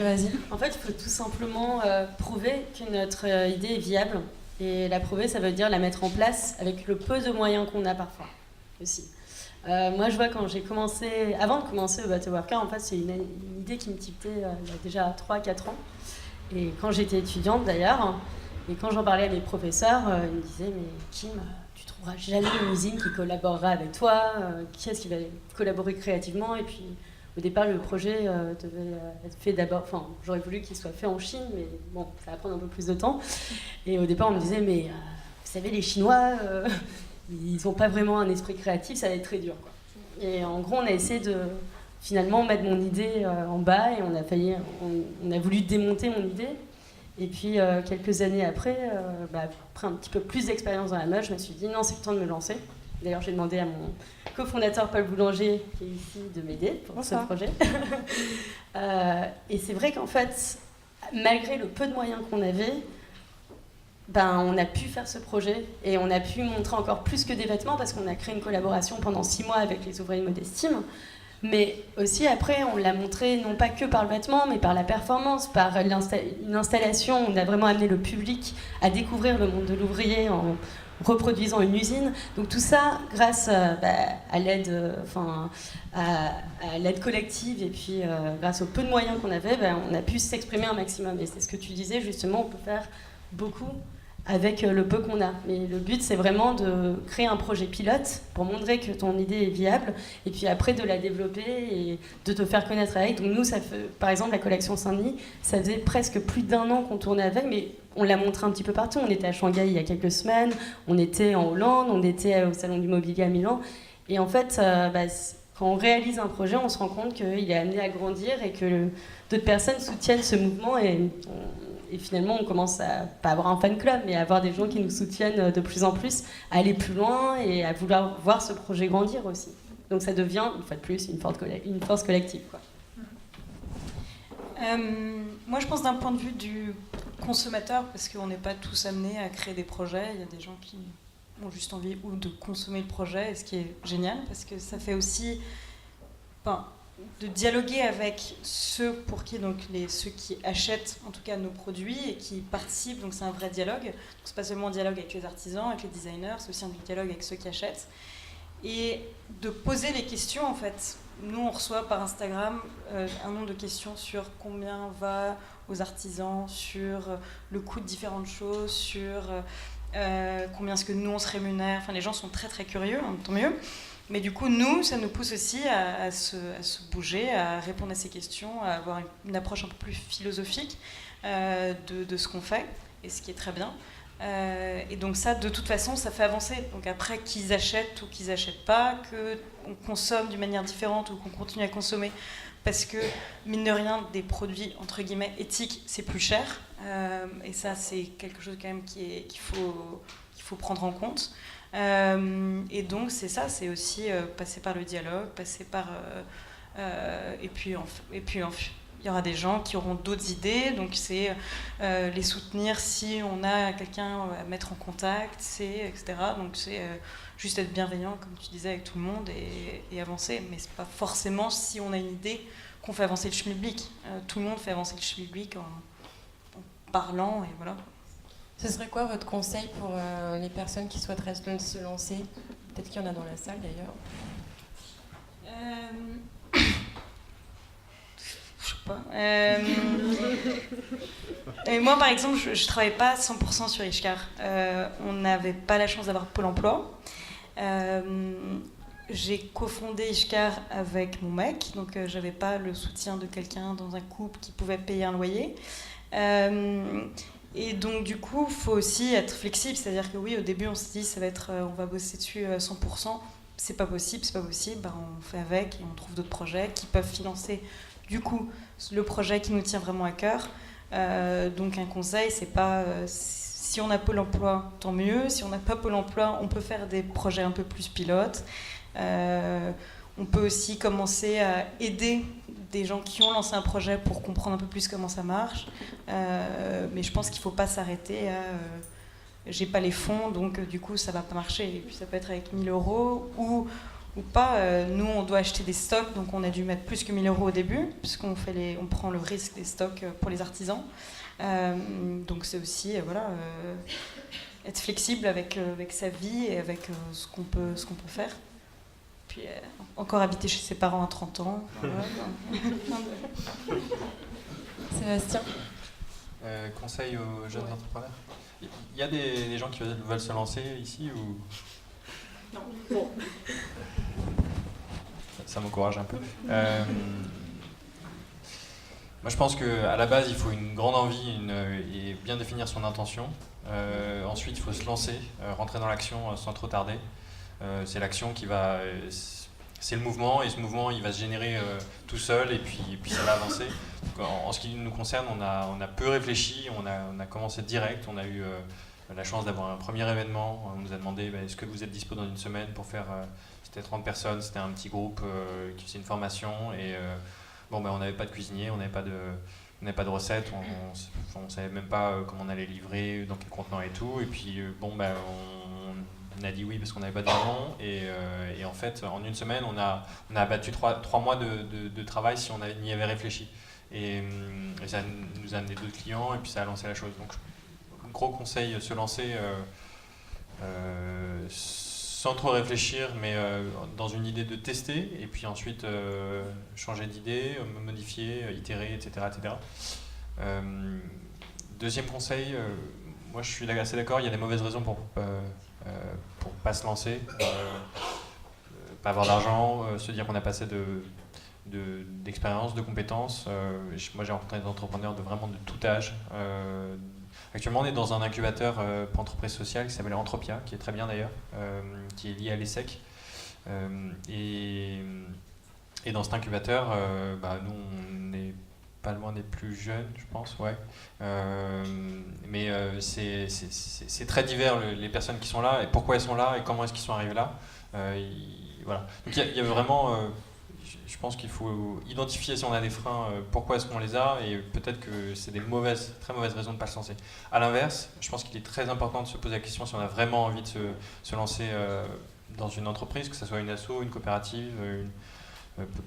Vas-y. En fait, il faut tout simplement prouver que notre idée est viable. Et la prouver, ça veut dire la mettre en place avec le peu de moyens qu'on a parfois aussi. Moi, je vois quand j'ai commencé, avant de commencer au Bateau Worker, en fait, c'est une idée qui me tiltait il y a déjà 3-4 ans. Et quand j'étais étudiante d'ailleurs, et quand j'en parlais à mes professeurs, ils me disaient « Mais Kim, tu trouveras jamais une usine qui collaborera avec toi, qui est-ce qui va collaborer créativement ?» Et puis, au départ, le projet devait être fait d'abord... Enfin, j'aurais voulu qu'il soit fait en Chine, mais bon, ça va prendre un peu plus de temps. Et au départ, on me disait « Mais vous savez, les Chinois, ils n'ont pas vraiment un esprit créatif, ça va être très dur. » Et en gros, on a essayé de finalement mettre mon idée en bas et on a voulu démonter mon idée. Et puis quelques années après, après un petit peu plus d'expérience dans la mode, je me suis dit non, c'est le temps de me lancer. D'ailleurs, j'ai demandé à mon cofondateur Paul Boulanger, qui est ici, de m'aider pour ce projet. Et c'est vrai qu'en fait, malgré le peu de moyens qu'on avait, on a pu faire ce projet et on a pu montrer encore plus que des vêtements parce qu'on a créé une collaboration pendant 6 mois avec les ouvriers de Modestime. Mais aussi après, on l'a montré non pas que par le vêtement, mais par la performance, par une installation. On a vraiment amené le public à découvrir le monde de l'ouvrier en reproduisant une usine. Donc tout ça, grâce à l'aide, à l'aide collective et puis grâce au peu de moyens qu'on avait, on a pu s'exprimer un maximum. Et c'est ce que tu disais, justement, on peut faire beaucoup avec le peu qu'on a. Mais le but, c'est vraiment de créer un projet pilote pour montrer que ton idée est viable et puis après de la développer et de te faire connaître avec. Donc nous, ça fait, par exemple, la collection Saint-Denis, ça faisait presque plus d'1 an qu'on tournait avec, mais on l'a montré un petit peu partout. On était à Shanghai il y a quelques semaines, on était en Hollande, on était au Salon du Mobilier à Milan. Et en fait, quand on réalise un projet, on se rend compte qu'il est amené à grandir et que d'autres personnes soutiennent ce mouvement et finalement, on commence à, pas avoir un fan club, mais à avoir des gens qui nous soutiennent de plus en plus, à aller plus loin et à vouloir voir ce projet grandir aussi. Donc ça devient, une fois de plus, une force collective, quoi. Moi, je pense d'un point de vue du consommateur, parce qu'on n'est pas tous amenés à créer des projets. Il y a des gens qui ont juste envie ou de consommer le projet, et ce qui est génial, parce que ça fait aussi de dialoguer avec ceux pour qui, donc ceux qui achètent en tout cas nos produits et qui participent. Donc c'est un vrai dialogue. Donc c'est pas seulement un dialogue avec les artisans, avec les designers, c'est aussi un dialogue avec ceux qui achètent. Et de poser les questions, en fait. Nous, on reçoit par Instagram un nombre de questions sur combien va aux artisans, sur le coût de différentes choses, sur combien est-ce que nous, on se rémunère. Enfin, les gens sont très, très curieux, hein, tant mieux. Mais du coup, nous, ça nous pousse aussi à se bouger, à répondre à ces questions, à avoir une approche un peu plus philosophique de ce qu'on fait, et ce qui est très bien. Et donc ça, de toute façon, ça fait avancer. Donc après, qu'ils achètent ou qu'ils n'achètent pas, qu'on consomme d'une manière différente ou qu'on continue à consommer, parce que, mine de rien, des produits, entre guillemets, éthiques, c'est plus cher. Et ça, c'est quelque chose quand même qu'il faut prendre en compte. Et donc, c'est ça, c'est aussi passer par le dialogue, passer par... et puis, il y aura des gens qui auront d'autres idées, donc c'est les soutenir si on a quelqu'un à mettre en contact, etc. Donc c'est juste être bienveillant, comme tu disais, avec tout le monde et avancer. Mais c'est pas forcément si on a une idée qu'on fait avancer le schmilblick. Tout le monde fait avancer le schmilblick en parlant, et voilà. Ce serait quoi votre conseil pour les personnes qui souhaiteraient se lancer? Peut-être qu'il y en a dans la salle d'ailleurs. Je sais pas. Et moi, par exemple, je ne travaillais pas 100% sur Ishkar. On n'avait pas la chance d'avoir Pôle emploi. J'ai cofondé Ishkar avec mon mec, donc j'avais pas le soutien de quelqu'un dans un couple qui pouvait payer un loyer. Et donc, du coup, il faut aussi être flexible. C'est-à-dire que oui, au début, on se dit, on va bosser dessus 100%. C'est pas possible. On fait avec et on trouve d'autres projets qui peuvent financer, du coup, le projet qui nous tient vraiment à cœur. Donc, un conseil, c'est pas... si on a Pôle emploi, tant mieux. Si on n'a pas Pôle emploi, on peut faire des projets un peu plus pilotes. On peut aussi commencer à aider des gens qui ont lancé un projet pour comprendre un peu plus comment ça marche. Mais je pense qu'il ne faut pas s'arrêter à j'ai pas les fonds, donc du coup ça va pas marcher. Et puis ça peut être avec 1 000 € ou pas. Nous, on doit acheter des stocks, donc on a dû mettre plus que 1 000 € au début, puisqu'on on prend le risque des stocks pour les artisans. Donc c'est aussi être flexible avec sa vie et avec ce qu'on peut faire. Puis encore habiter chez ses parents à 30 ans. Voilà. Sébastien, conseil aux jeunes entrepreneurs. Il y a des gens qui veulent se lancer ici ou... Non. Bon. Ça m'encourage un peu. Moi, je pense qu'à la base, il faut une grande envie et bien définir son intention. Ensuite, il faut se lancer, rentrer dans l'action sans trop tarder. C'est l'action qui va c'est le mouvement, et ce mouvement il va se générer tout seul, et puis ça va avancer. Donc, en ce qui nous concerne, on a peu réfléchi, on a commencé direct, on a eu la chance d'avoir un premier événement. On nous a demandé est-ce que vous êtes dispo dans une semaine pour faire, c'était 30 personnes, c'était un petit groupe qui faisait une formation, et on n'avait pas de cuisinier, on n'avait pas de recettes, on savait même pas comment on allait livrer, dans quel contenant et tout, et puis on a dit oui parce qu'on n'avait pas d'argent, et en fait en une semaine on a abattu 3 mois de travail si on y avait réfléchi, et ça nous a amené d'autres clients, et puis ça a lancé la chose. Donc gros conseil, se lancer sans trop réfléchir, mais dans une idée de tester, et puis ensuite changer d'idée, modifier, itérer, etc. Deuxième conseil, moi je suis assez d'accord, il y a des mauvaises raisons pour pas se lancer, pas avoir d'argent, se dire qu'on a pas assez d'expérience, de compétences. Moi j'ai rencontré des entrepreneurs vraiment de tout âge. Actuellement, on est dans un incubateur pour entreprise sociale qui s'appelle Entropia, qui est très bien d'ailleurs, qui est lié à l'ESSEC. Et dans cet incubateur, nous, on n'est pas loin des plus jeunes, je pense, ouais. Mais c'est très divers les personnes qui sont là, et pourquoi elles sont là, et comment est-ce qu'ils sont arrivés là. Voilà. Donc il y a vraiment... je pense qu'il faut identifier si on a des freins, pourquoi est-ce qu'on les a, et peut-être que c'est des très mauvaises raisons de ne pas se lancer. A l'inverse, je pense qu'il est très important de se poser la question si on a vraiment envie de se lancer dans une entreprise, que ce soit une asso, une coopérative,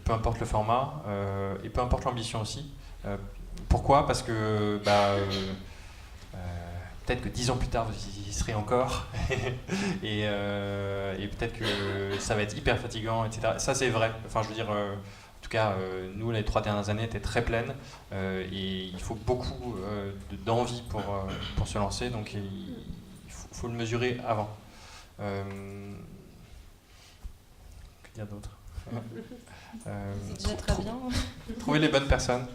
peu importe le format, et peu importe l'ambition aussi. Pourquoi ? Parce que peut-être que 10 ans plus tard, vous y serez encore, et peut-être que ça va être hyper fatigant, etc. Ça, c'est vrai. Enfin, je veux dire, en tout cas, nous, les 3 dernières années étaient très pleines, et il faut beaucoup d'envie pour se lancer, donc il faut le mesurer avant. Que dire d'autre ? C'est déjà très bien. Trouver les bonnes personnes.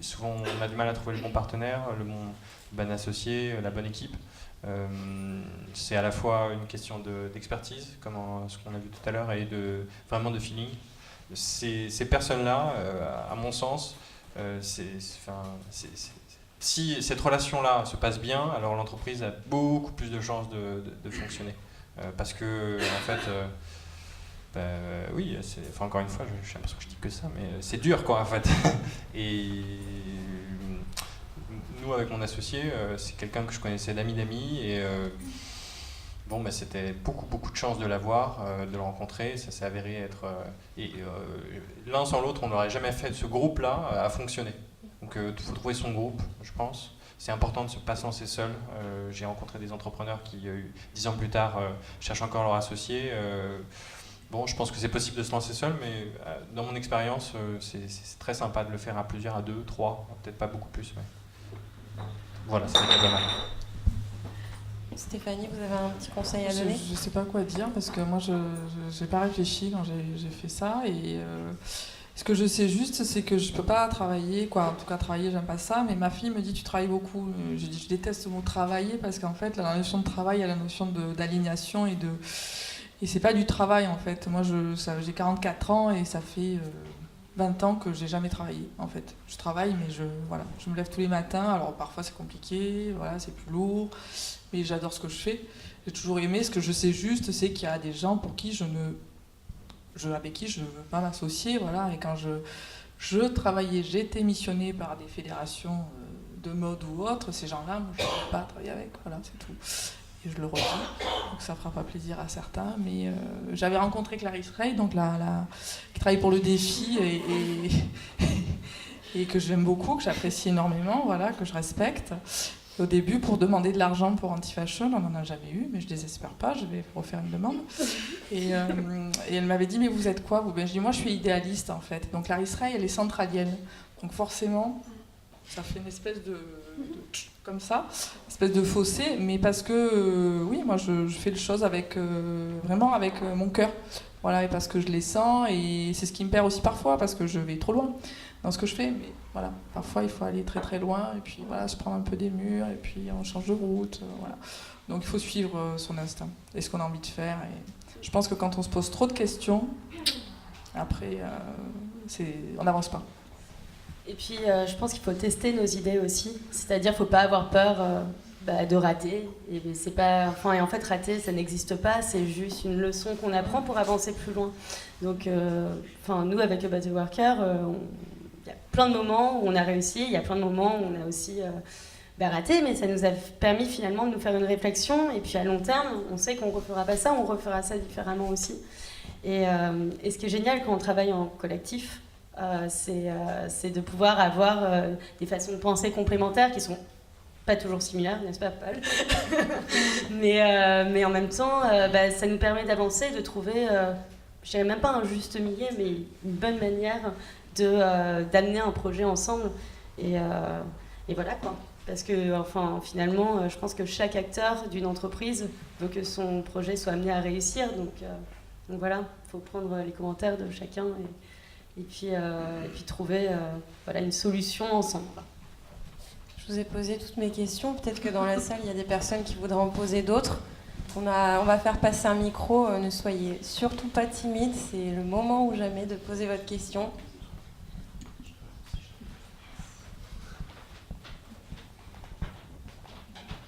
Souvent, on a du mal à trouver le bon partenaire, le bon associé, la bonne équipe. C'est à la fois une question d'expertise, comme ce qu'on a vu tout à l'heure, et vraiment de feeling. Ces personnes-là, à mon sens, si cette relation-là se passe bien, alors l'entreprise a beaucoup plus de chances de fonctionner. Parce que, en fait... oui, encore une fois, j'ai l'impression que je dis que ça, mais c'est dur, quoi, en fait. Et nous, avec mon associé, c'est quelqu'un que je connaissais d'amis, et c'était beaucoup de chance de l'avoir, de le rencontrer. Ça s'est avéré être... l'un sans l'autre, on n'aurait jamais fait ce groupe-là à fonctionner. Donc, il faut trouver son groupe, je pense. C'est important de ne pas se lancer seul. J'ai rencontré des entrepreneurs qui, 10 ans plus tard, cherchent encore leur associé. Je pense que c'est possible de se lancer seul, mais dans mon expérience, c'est très sympa de le faire à plusieurs, à 2, 3, peut-être pas beaucoup plus. Mais... Voilà, c'est déjà pas mal. Stéphanie, vous avez un petit conseil à donner ? Je ne sais pas quoi dire, parce que moi, je n'ai pas réfléchi quand j'ai fait ça. Et ce que je sais juste, c'est que je ne peux pas travailler. En tout cas, travailler, j'aime pas ça. Mais ma fille me dit, tu travailles beaucoup. Je dis, je déteste le mot travailler, parce qu'en fait, la notion de travail, il y a la notion d'alignation et c'est pas du travail, en fait. Moi, j'ai 44 ans et ça fait 20 ans que j'ai jamais travaillé, en fait. Je travaille, mais je me lève tous les matins. Alors, parfois, c'est compliqué, c'est plus lourd, mais j'adore ce que je fais. J'ai toujours aimé. Ce que je sais juste, c'est qu'il y a des gens pour qui avec qui je ne veux pas m'associer, Et quand je travaillais, j'étais missionnée par des fédérations de mode ou autres. Ces gens-là, moi, je ne veux pas travailler avec, c'est tout. Et je le redis, donc ça fera pas plaisir à certains, mais j'avais rencontré Clarisse Ray, donc qui travaille pour le défi et que j'aime beaucoup, que j'apprécie énormément, que je respecte. Au début, pour demander de l'argent pour Anti-Fashion, on n'en a jamais eu, mais je désespère pas, je vais refaire une demande. Et elle m'avait dit, mais vous êtes quoi vous ? Je dis, moi je suis idéaliste en fait. Donc Clarisse Ray, elle est centralienne, donc forcément, ça fait une espèce de comme ça, une espèce de fossé, mais parce que oui, moi je fais les choses vraiment avec mon cœur, et parce que je les sens, et c'est ce qui me perd aussi parfois, parce que je vais trop loin dans ce que je fais, mais parfois il faut aller très très loin, et puis se prendre un peu des murs, et puis on change de route, donc il faut suivre son instinct, et ce qu'on a envie de faire, et Je pense que quand on se pose trop de questions, après, on n'avance pas. Et puis, je pense qu'il faut tester nos idées aussi. C'est-à-dire qu'il ne faut pas avoir peur de rater. Et c'est pas, et en fait, rater, ça n'existe pas. C'est juste une leçon qu'on apprend pour avancer plus loin. Donc, nous, avec le Battle Worker, il y a plein de moments où on a réussi. Il y a plein de moments où on a aussi raté. Mais ça nous a permis finalement de nous faire une réflexion. Et puis, à long terme, on sait qu'on ne refera pas ça. On refera ça différemment aussi. Et ce qui est génial quand on travaille en collectif, c'est de pouvoir avoir des façons de penser complémentaires qui sont pas toujours similaires, n'est-ce pas, Paul? mais en même temps, ça nous permet d'avancer, de trouver, je dirais même pas un juste milieu, mais une bonne manière d'amener un projet ensemble. Et voilà quoi. Parce que finalement, je pense que chaque acteur d'une entreprise veut que son projet soit amené à réussir. Donc voilà, il faut prendre les commentaires de chacun et puis trouver une solution ensemble. Je vous ai posé toutes mes questions. Peut-être que dans la salle, il y a des personnes qui voudraient en poser d'autres. On va faire passer un micro. Ne soyez surtout pas timide. C'est le moment ou jamais de poser votre question.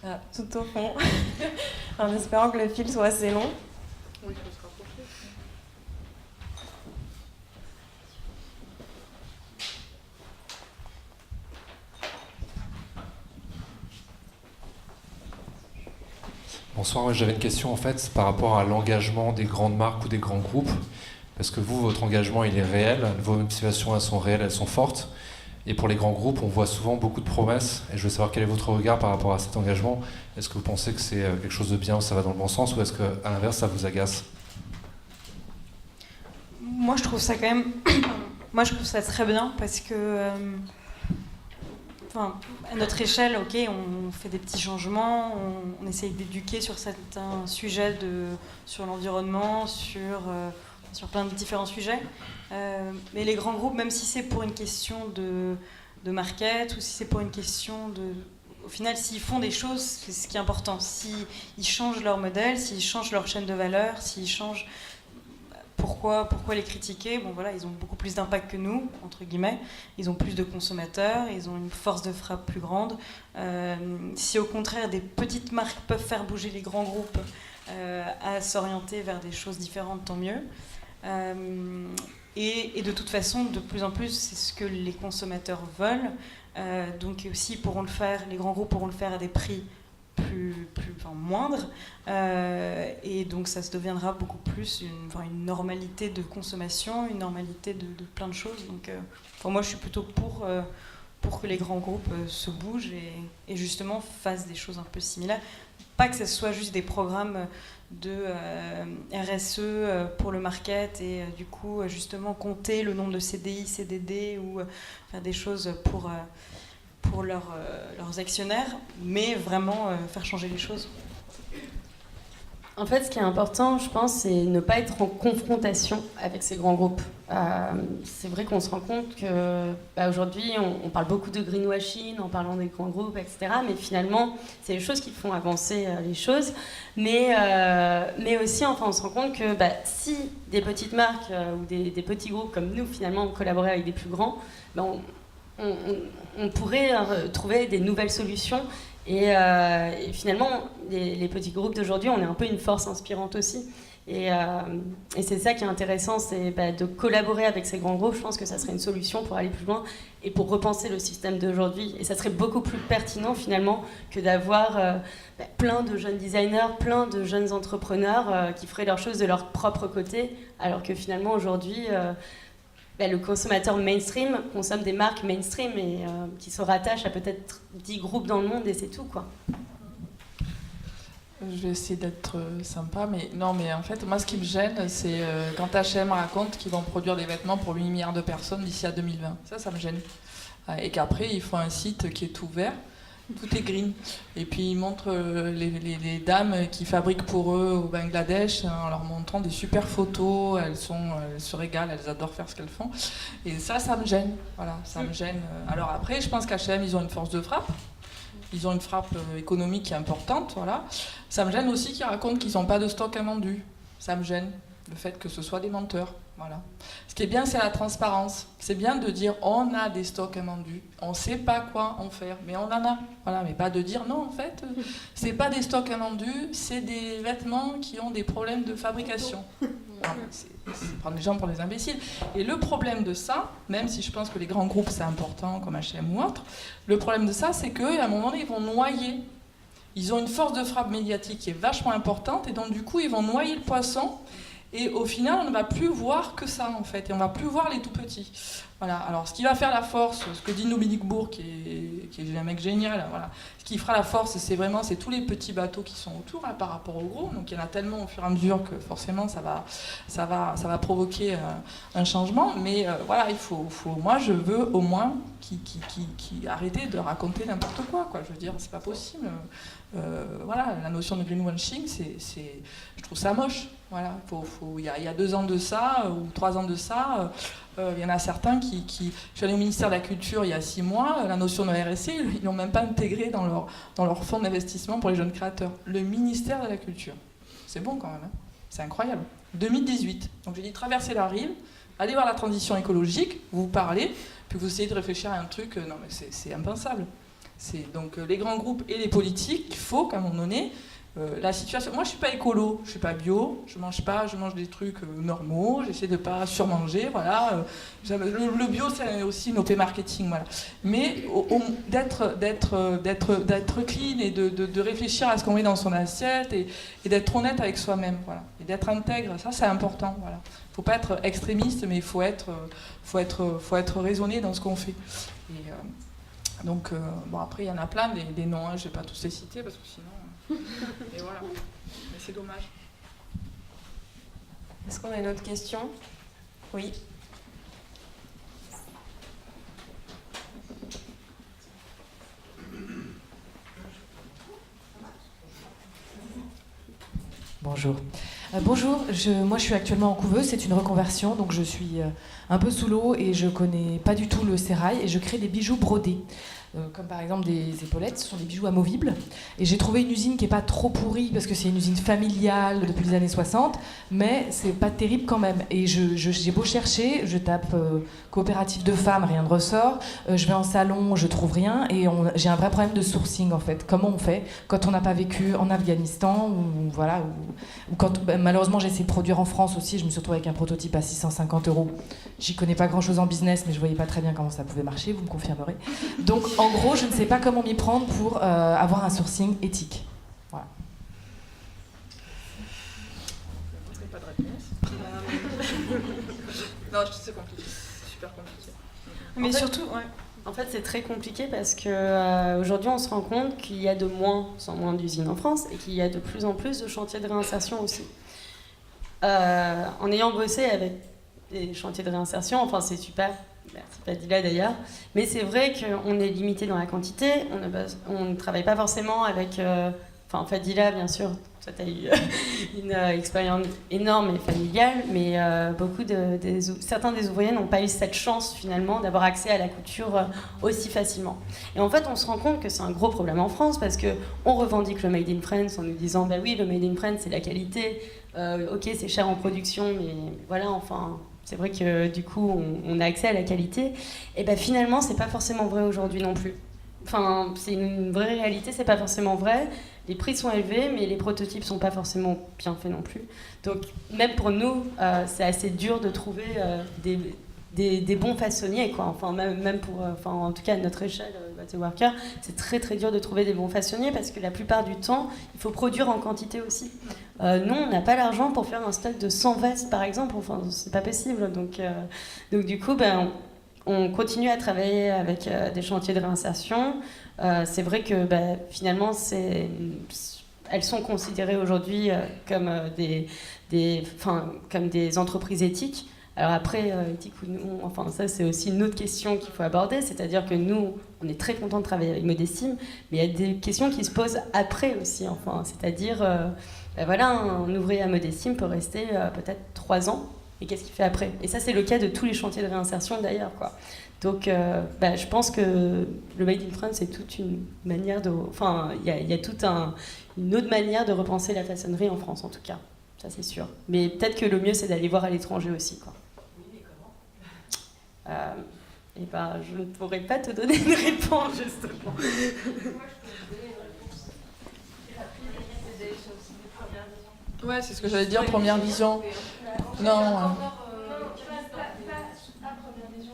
Ah, tout au fond. En espérant que le fil soit assez long. Oui, il faut se rapprocher. Bonsoir, j'avais une question en fait par rapport à l'engagement des grandes marques ou des grands groupes. Parce que vous, votre engagement, il est réel, vos motivations, elles sont réelles, elles sont fortes. Et pour les grands groupes, on voit souvent beaucoup de promesses. Et je veux savoir quel est votre regard par rapport à cet engagement. Est-ce que vous pensez que c'est quelque chose de bien, ça va dans le bon sens, ou est-ce qu'à l'inverse, ça vous agace? Moi, je trouve ça quand même... Moi, je trouve ça très bien parce que... à notre échelle, ok, on fait des petits changements, on essaye d'éduquer sur certains sujets, sur l'environnement, sur plein de différents sujets. Mais les grands groupes, même si c'est pour une question de market ou si c'est pour une question de... Au final, s'ils font des choses, c'est ce qui est important. S'ils changent leur modèle, s'ils changent leur chaîne de valeur, s'ils changent... Pourquoi les critiquer? Bon, voilà, ils ont beaucoup plus d'impact que nous, entre guillemets. Ils ont plus de consommateurs, ils ont une force de frappe plus grande. Si au contraire, des petites marques peuvent faire bouger les grands groupes à s'orienter vers des choses différentes, tant mieux. Et de toute façon, de plus en plus, c'est ce que les consommateurs veulent. Donc aussi, les grands groupes pourront le faire à des prix moindres. Et donc ça se deviendra beaucoup plus une normalité de consommation, une normalité de plein de choses. Donc moi, je suis plutôt pour que les grands groupes se bougent et justement fassent des choses un peu similaires. Pas que ce soit juste des programmes de RSE pour le market et du coup justement compter le nombre de CDI, CDD ou faire des choses pour leurs actionnaires, mais vraiment faire changer les choses. En fait, ce qui est important, je pense, c'est ne pas être en confrontation avec ces grands groupes. C'est vrai qu'on se rend compte que aujourd'hui, on parle beaucoup de greenwashing en parlant des grands groupes, etc. Mais finalement, c'est les choses qui font avancer les choses. Mais aussi, on se rend compte que si des petites marques ou des petits groupes comme nous, finalement, collaboraient avec des plus grands, on pourrait trouver des nouvelles solutions. Et finalement, les petits groupes d'aujourd'hui, on est un peu une force inspirante aussi. Et c'est ça qui est intéressant, c'est de collaborer avec ces grands groupes. Je pense que ça serait une solution pour aller plus loin et pour repenser le système d'aujourd'hui. Et ça serait beaucoup plus pertinent finalement que d'avoir plein de jeunes designers, plein de jeunes entrepreneurs qui feraient leurs choses de leur propre côté, alors que finalement aujourd'hui... le consommateur mainstream consomme des marques mainstream et qui se rattachent à peut-être 10 groupes dans le monde et c'est tout, quoi. Je vais essayer d'être sympa, mais en fait, moi, ce qui me gêne, c'est quand H&M raconte qu'ils vont produire des vêtements pour 8 milliards de personnes d'ici à 2020. Ça me gêne. Et qu'après, ils font un site qui est tout vert, tout est green. Et puis, ils montrent les dames qui fabriquent pour eux au Bangladesh en leur montrant des super photos. Elles se régalent, elles adorent faire ce qu'elles font. Et ça me gêne. Voilà, ça me gêne. Alors après, je pense qu'H&M, ils ont une force de frappe. Ils ont une frappe économique qui est importante, voilà. Ça me gêne aussi qu'ils racontent qu'ils n'ont pas de stock invendu. Ça me gêne, le fait que ce soit des menteurs. Voilà. Ce qui est bien, c'est la transparence. C'est bien de dire on a des stocks invendus, on ne sait pas quoi en faire, mais on en a. Voilà, mais pas de dire non, en fait, c'est pas des stocks invendus, c'est des vêtements qui ont des problèmes de fabrication. Voilà, c'est prendre les gens pour des imbéciles. Et le problème de ça, même si je pense que les grands groupes c'est important, comme H&M ou autre, le problème de ça, c'est qu'à un moment donné, ils vont noyer. Ils ont une force de frappe médiatique qui est vachement importante, et donc du coup, ils vont noyer le poisson. Et au final, on ne va plus voir que ça, en fait, et on ne va plus voir les tout petits. Voilà. Alors, ce qui va faire la force, ce que dit Dominique Bourg, qui est un mec génial, voilà. Ce qui fera la force, c'est tous les petits bateaux qui sont autour, par rapport aux gros. Donc, il y en a tellement au fur et à mesure que forcément, ça va provoquer un changement. Mais voilà, moi, je veux au moins qui arrêter de raconter n'importe quoi. Je veux dire, c'est pas possible. Voilà, la notion de greenwashing, je trouve ça moche. Voilà, il y a 2 ans de ça, ou 3 ans de ça, il y en a certains qui... Je suis allée au ministère de la Culture il y a 6 mois, la notion de RSE, ils l'ont même pas intégrée dans leur fonds d'investissement pour les jeunes créateurs. Le ministère de la Culture. C'est bon quand même, hein. C'est incroyable. 2018. Donc j'ai dit traverser la rive, allez voir la transition écologique, vous parlez, puis vous essayez de réfléchir à un truc, non mais c'est impensable. Donc les grands groupes et les politiques, il faut qu'à un moment donné, la situation... Moi je suis pas écolo, je suis pas bio, je mange des trucs normaux, j'essaie de pas surmanger, voilà. Le bio c'est aussi une OP marketing, voilà. Mais d'être clean et de réfléchir à ce qu'on met dans son assiette et d'être honnête avec soi-même, voilà. Et d'être intègre, ça c'est important, voilà. Faut pas être extrémiste, mais il faut être raisonné dans ce qu'on fait. Donc, après, il y en a plein, des noms, hein, je ne vais pas tous les citer, parce que sinon... Et voilà. Mais c'est dommage. Est-ce qu'on a une autre question ? Oui. Bonjour. Bonjour, moi je suis actuellement en couveuse, c'est une reconversion, donc je suis un peu sous l'eau et je connais pas du tout le sérail et je crée des bijoux brodés. Comme par exemple des épaulettes, ce sont des bijoux amovibles. Et j'ai trouvé une usine qui n'est pas trop pourrie parce que c'est une usine familiale depuis les années 60, mais c'est pas terrible quand même. Et j'ai beau chercher, je tape coopérative de femmes, rien ne ressort. Je vais en salon, je trouve rien. Et j'ai un vrai problème de sourcing en fait. Comment on fait quand on n'a pas vécu en Afghanistan ou quand malheureusement j'ai essayé de produire en France aussi, je me suis retrouvée avec un prototype à 650 €. J'y connais pas grand chose en business, mais je voyais pas très bien comment ça pouvait marcher, vous me confirmerez. Donc en gros, je ne sais pas comment m'y prendre pour avoir un sourcing éthique. Voilà. Pas de réponse. Non, c'est compliqué. C'est super compliqué. Mais surtout, ouais. En fait, c'est très compliqué parce qu'aujourd'hui, on se rend compte qu'il y a de moins en moins d'usines en France et qu'il y a de plus en plus de chantiers de réinsertion aussi. En ayant bossé avec des chantiers de réinsertion, enfin, c'est super. Merci Padilla d'ailleurs. Mais c'est vrai qu'on est limité dans la quantité. On ne travaille pas forcément avec... Fadila, bien sûr, toi tu as eu une expérience énorme et familiale, mais certains des ouvriers n'ont pas eu cette chance finalement d'avoir accès à la couture aussi facilement. Et en fait, on se rend compte que c'est un gros problème en France parce qu'on revendique le Made in France en nous disant bah oui, le Made in France c'est la qualité, ok c'est cher en production, mais voilà, enfin... C'est vrai que du coup, on a accès à la qualité. Et ben finalement, c'est pas forcément vrai aujourd'hui non plus. Enfin, c'est une vraie réalité, c'est pas forcément vrai. Les prix sont élevés, mais les prototypes sont pas forcément bien faits non plus. Donc, même pour nous, c'est assez dur de trouver des bons façonniers, quoi. Enfin, même pour, en tout cas à notre échelle, The Worker, c'est très très dur de trouver des bons façonniers parce que la plupart du temps, il faut produire en quantité aussi. Nous, on n'a pas l'argent pour faire un stock de 100 vestes, par exemple. Enfin, c'est pas possible. Donc du coup, on continue à travailler avec des chantiers de réinsertion. C'est vrai que finalement, elles sont considérées aujourd'hui comme des entreprises éthiques. Alors après, éthique ou non, enfin ça c'est aussi une autre question qu'il faut aborder, c'est-à-dire que nous, on est très contents de travailler avec Modestime, mais il y a des questions qui se posent après aussi, enfin, c'est-à-dire, un ouvrier à Modestime peut rester peut-être 3 ans, et qu'est-ce qu'il fait après ? Et ça c'est le cas de tous les chantiers de réinsertion d'ailleurs, quoi. Donc je pense que le Made in France c'est toute une manière de... Enfin, il y a toute une autre manière de repenser la façonnerie en France en tout cas. ça c'est sûr. Mais peut-être que le mieux c'est d'aller voir à l'étranger aussi, quoi. Oui, mais comment Et ben, je ne pourrais pas te donner une réponse, justement. Ouais, c'est ce que j'allais dire, première vision. Non,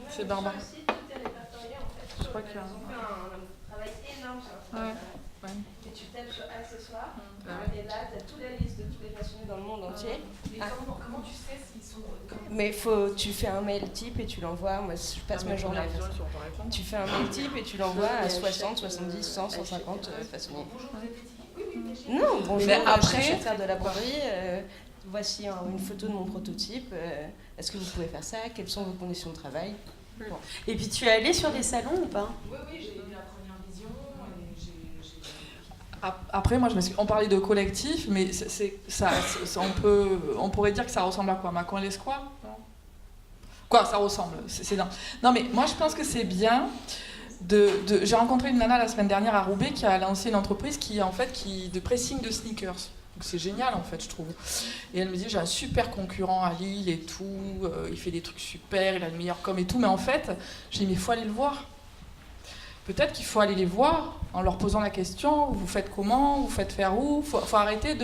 c'est Barbara. Je crois qu'il y a un travail énorme sur un travail. Ouais. Et tu tapes sur accessoires, et là, tu as toute la liste de tous les passionnés dans le monde entier. Mais comment tu sais s'ils sont... Mais tu fais un mail type et tu l'envoies. Moi, je passe ma journée à faire ça. Tu fais un mail type et tu l'envoies à 60, 70, 100, 150 façonniers. Non, bonjour, mais après, je vais faire de la broderie. Voici une photo de mon prototype. Est-ce que vous pouvez faire ça? Quelles sont vos conditions de travail? Bon. Et puis tu es allé sur des salons ou pas? Oui, j'ai eu la première vision. Après, moi, on parlait de collectif, mais on pourrait dire que ça ressemble à quoi? Macron et l'Esquire? Quoi, ça ressemble? Non, mais moi, je pense que c'est bien. J'ai rencontré une nana la semaine dernière à Roubaix qui a lancé une entreprise de pressing de sneakers. Donc c'est génial en fait, je trouve. Et elle me dit, j'ai un super concurrent à Lille et tout, il fait des trucs super, il a le meilleur com et tout, mais en fait, j'ai dit, mais il faut aller le voir. Peut-être qu'il faut aller les voir en leur posant la question, vous faites comment, vous faites faire où, faut arrêter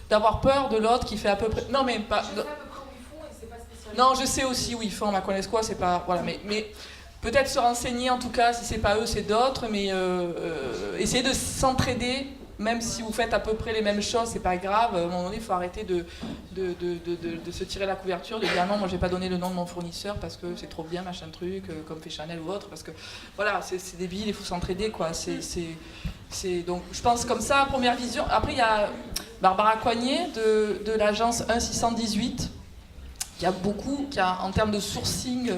d'avoir peur de l'autre qui fait à peu près... Non mais pas... Je sais à peu près où ils font et c'est pas spécial. Non, je sais aussi où ils font, ma connaisse quoi, c'est pas... Voilà, mais peut-être se renseigner en tout cas, si c'est pas eux, c'est d'autres, mais essayer de s'entraider. Même si vous faites à peu près les mêmes choses, c'est pas grave. À un moment donné, il faut arrêter de se tirer la couverture, de dire non, moi j'ai pas donné le nom de mon fournisseur parce que c'est trop bien, machin truc, comme fait Chanel ou autre. Parce que voilà, c'est débile, il faut s'entraider, quoi. Donc je pense comme ça, première vision. Après, il y a Barbara Coignet de l'agence 1618, qui a en termes de sourcing.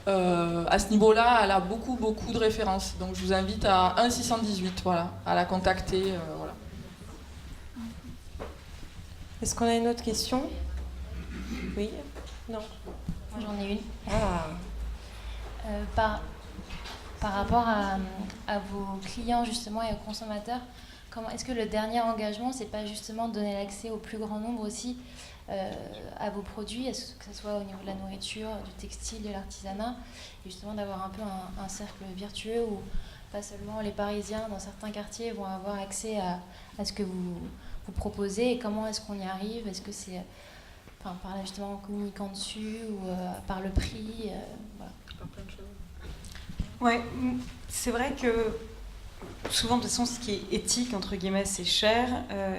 À ce niveau-là, elle a beaucoup de références. Donc je vous invite à 1618, voilà, à la contacter. Voilà. Est-ce qu'on a une autre question? Oui? Non? Moi j'en ai une. Ah. Par rapport à vos clients justement et aux consommateurs, est-ce que le dernier engagement, c'est pas justement donner l'accès au plus grand nombre aussi à vos produits, que ce soit au niveau de la nourriture, du textile, de l'artisanat, et justement d'avoir un peu un cercle vertueux où pas seulement les Parisiens dans certains quartiers vont avoir accès à ce que vous proposez, et comment est-ce qu'on y arrive? Est-ce que c'est par là justement en communiquant dessus ou par le prix voilà. Ouais, c'est vrai que souvent de toute façon ce qui est éthique entre guillemets c'est cher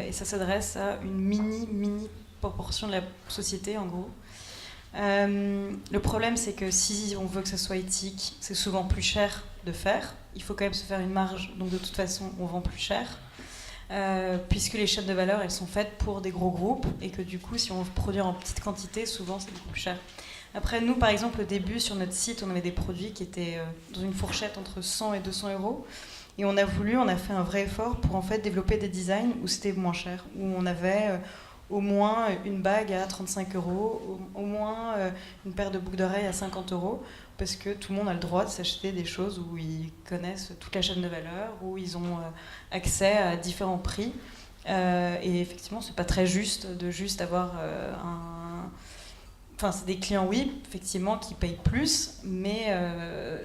et ça s'adresse à une mini proportion de la société en gros. Le problème c'est que si on veut que ça soit éthique, c'est souvent plus cher de faire. Il faut quand même se faire une marge, donc de toute façon on vend plus cher. Puisque les chaînes de valeur elles sont faites pour des gros groupes et que du coup si on veut produire en petite quantité souvent c'est beaucoup plus cher. Après nous par exemple au début sur notre site on avait des produits qui étaient dans une fourchette entre 100 et 200 euros et on a fait un vrai effort pour en fait développer des designs où c'était moins cher, où on avait au moins une bague à 35 euros, au moins une paire de boucles d'oreilles à 50 euros, parce que tout le monde a le droit de s'acheter des choses où ils connaissent toute la chaîne de valeur, où ils ont accès à différents prix. Et effectivement, c'est pas très juste de juste avoir Enfin, c'est des clients, oui, effectivement, qui payent plus, mais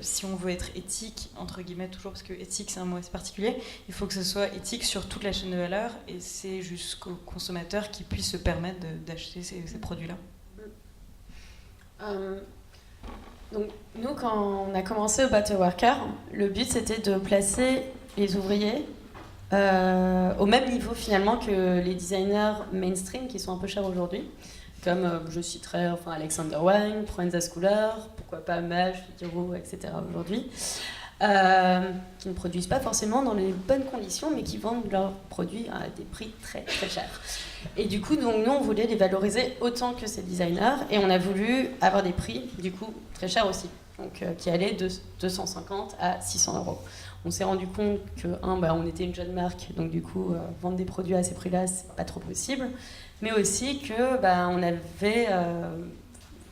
si on veut être éthique, entre guillemets, toujours, parce que éthique, c'est un mot assez particulier, il faut que ce soit éthique sur toute la chaîne de valeur, et c'est jusqu'aux consommateurs qui puissent se permettre d'acheter ces produits-là. Donc, nous, quand on a commencé au Battle Worker, le but, c'était de placer les ouvriers au même niveau, finalement, que les designers mainstream, qui sont un peu chers aujourd'hui. Comme je citerai Alexander Wang, Proenza Schouler, pourquoi pas Maj, Diro, etc. aujourd'hui, qui ne produisent pas forcément dans les bonnes conditions, mais qui vendent leurs produits à des prix très très chers. Et du coup, donc, nous, on voulait les valoriser autant que ces designers, et on a voulu avoir des prix, du coup, très chers aussi, donc, qui allaient de 250 à 600 euros. On s'est rendu compte que, on était une jeune marque, donc du coup, vendre des produits à ces prix-là, c'est pas trop possible. Mais aussi que on avait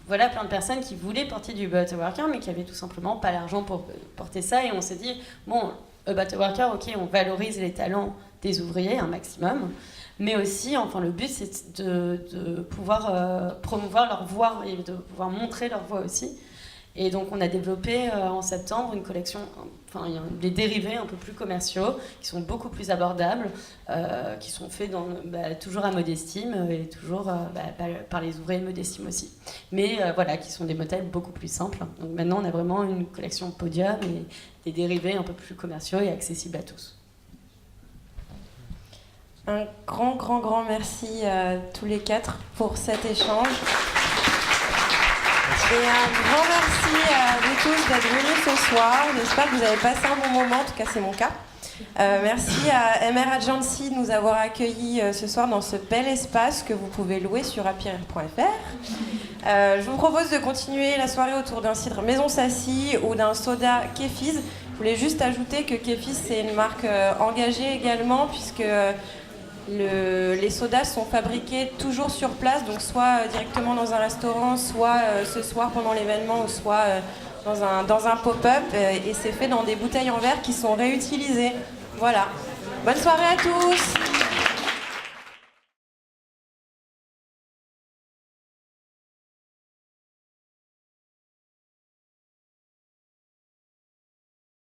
plein de personnes qui voulaient porter du Battle Worker, mais qui avaient tout simplement pas l'argent pour porter ça. Et on s'est dit, bon, Battle Worker, ok, on valorise les talents des ouvriers un maximum, Mais aussi, enfin, le but, c'est de pouvoir promouvoir leur voix et de pouvoir montrer leur voix aussi. Et donc, on a développé en septembre une collection, enfin, des dérivés un peu plus commerciaux, qui sont beaucoup plus abordables, qui sont faits toujours à Modestime et toujours par les ouvriers de Modestime aussi. Mais voilà, qui sont des modèles beaucoup plus simples. Donc maintenant, on a vraiment une collection podium et des dérivés un peu plus commerciaux et accessibles à tous. Un grand merci à tous les 4 pour cet échange. Et un grand merci à vous tous d'être venus ce soir. J'espère que vous avez passé un bon moment, en tout cas c'est mon cas. Merci à MR Agency de nous avoir accueillis ce soir dans ce bel espace que vous pouvez louer sur happyr.fr. Je vous propose de continuer la soirée autour d'un cidre Maison Sassy ou d'un soda Kéfiz. Je voulais juste ajouter que Kéfiz c'est une marque engagée également, puisque les sodas sont fabriqués toujours sur place, donc soit directement dans un restaurant, soit ce soir pendant l'événement, ou soit dans un pop-up, et c'est fait dans des bouteilles en verre qui sont réutilisées. Voilà. Bonne soirée à tous.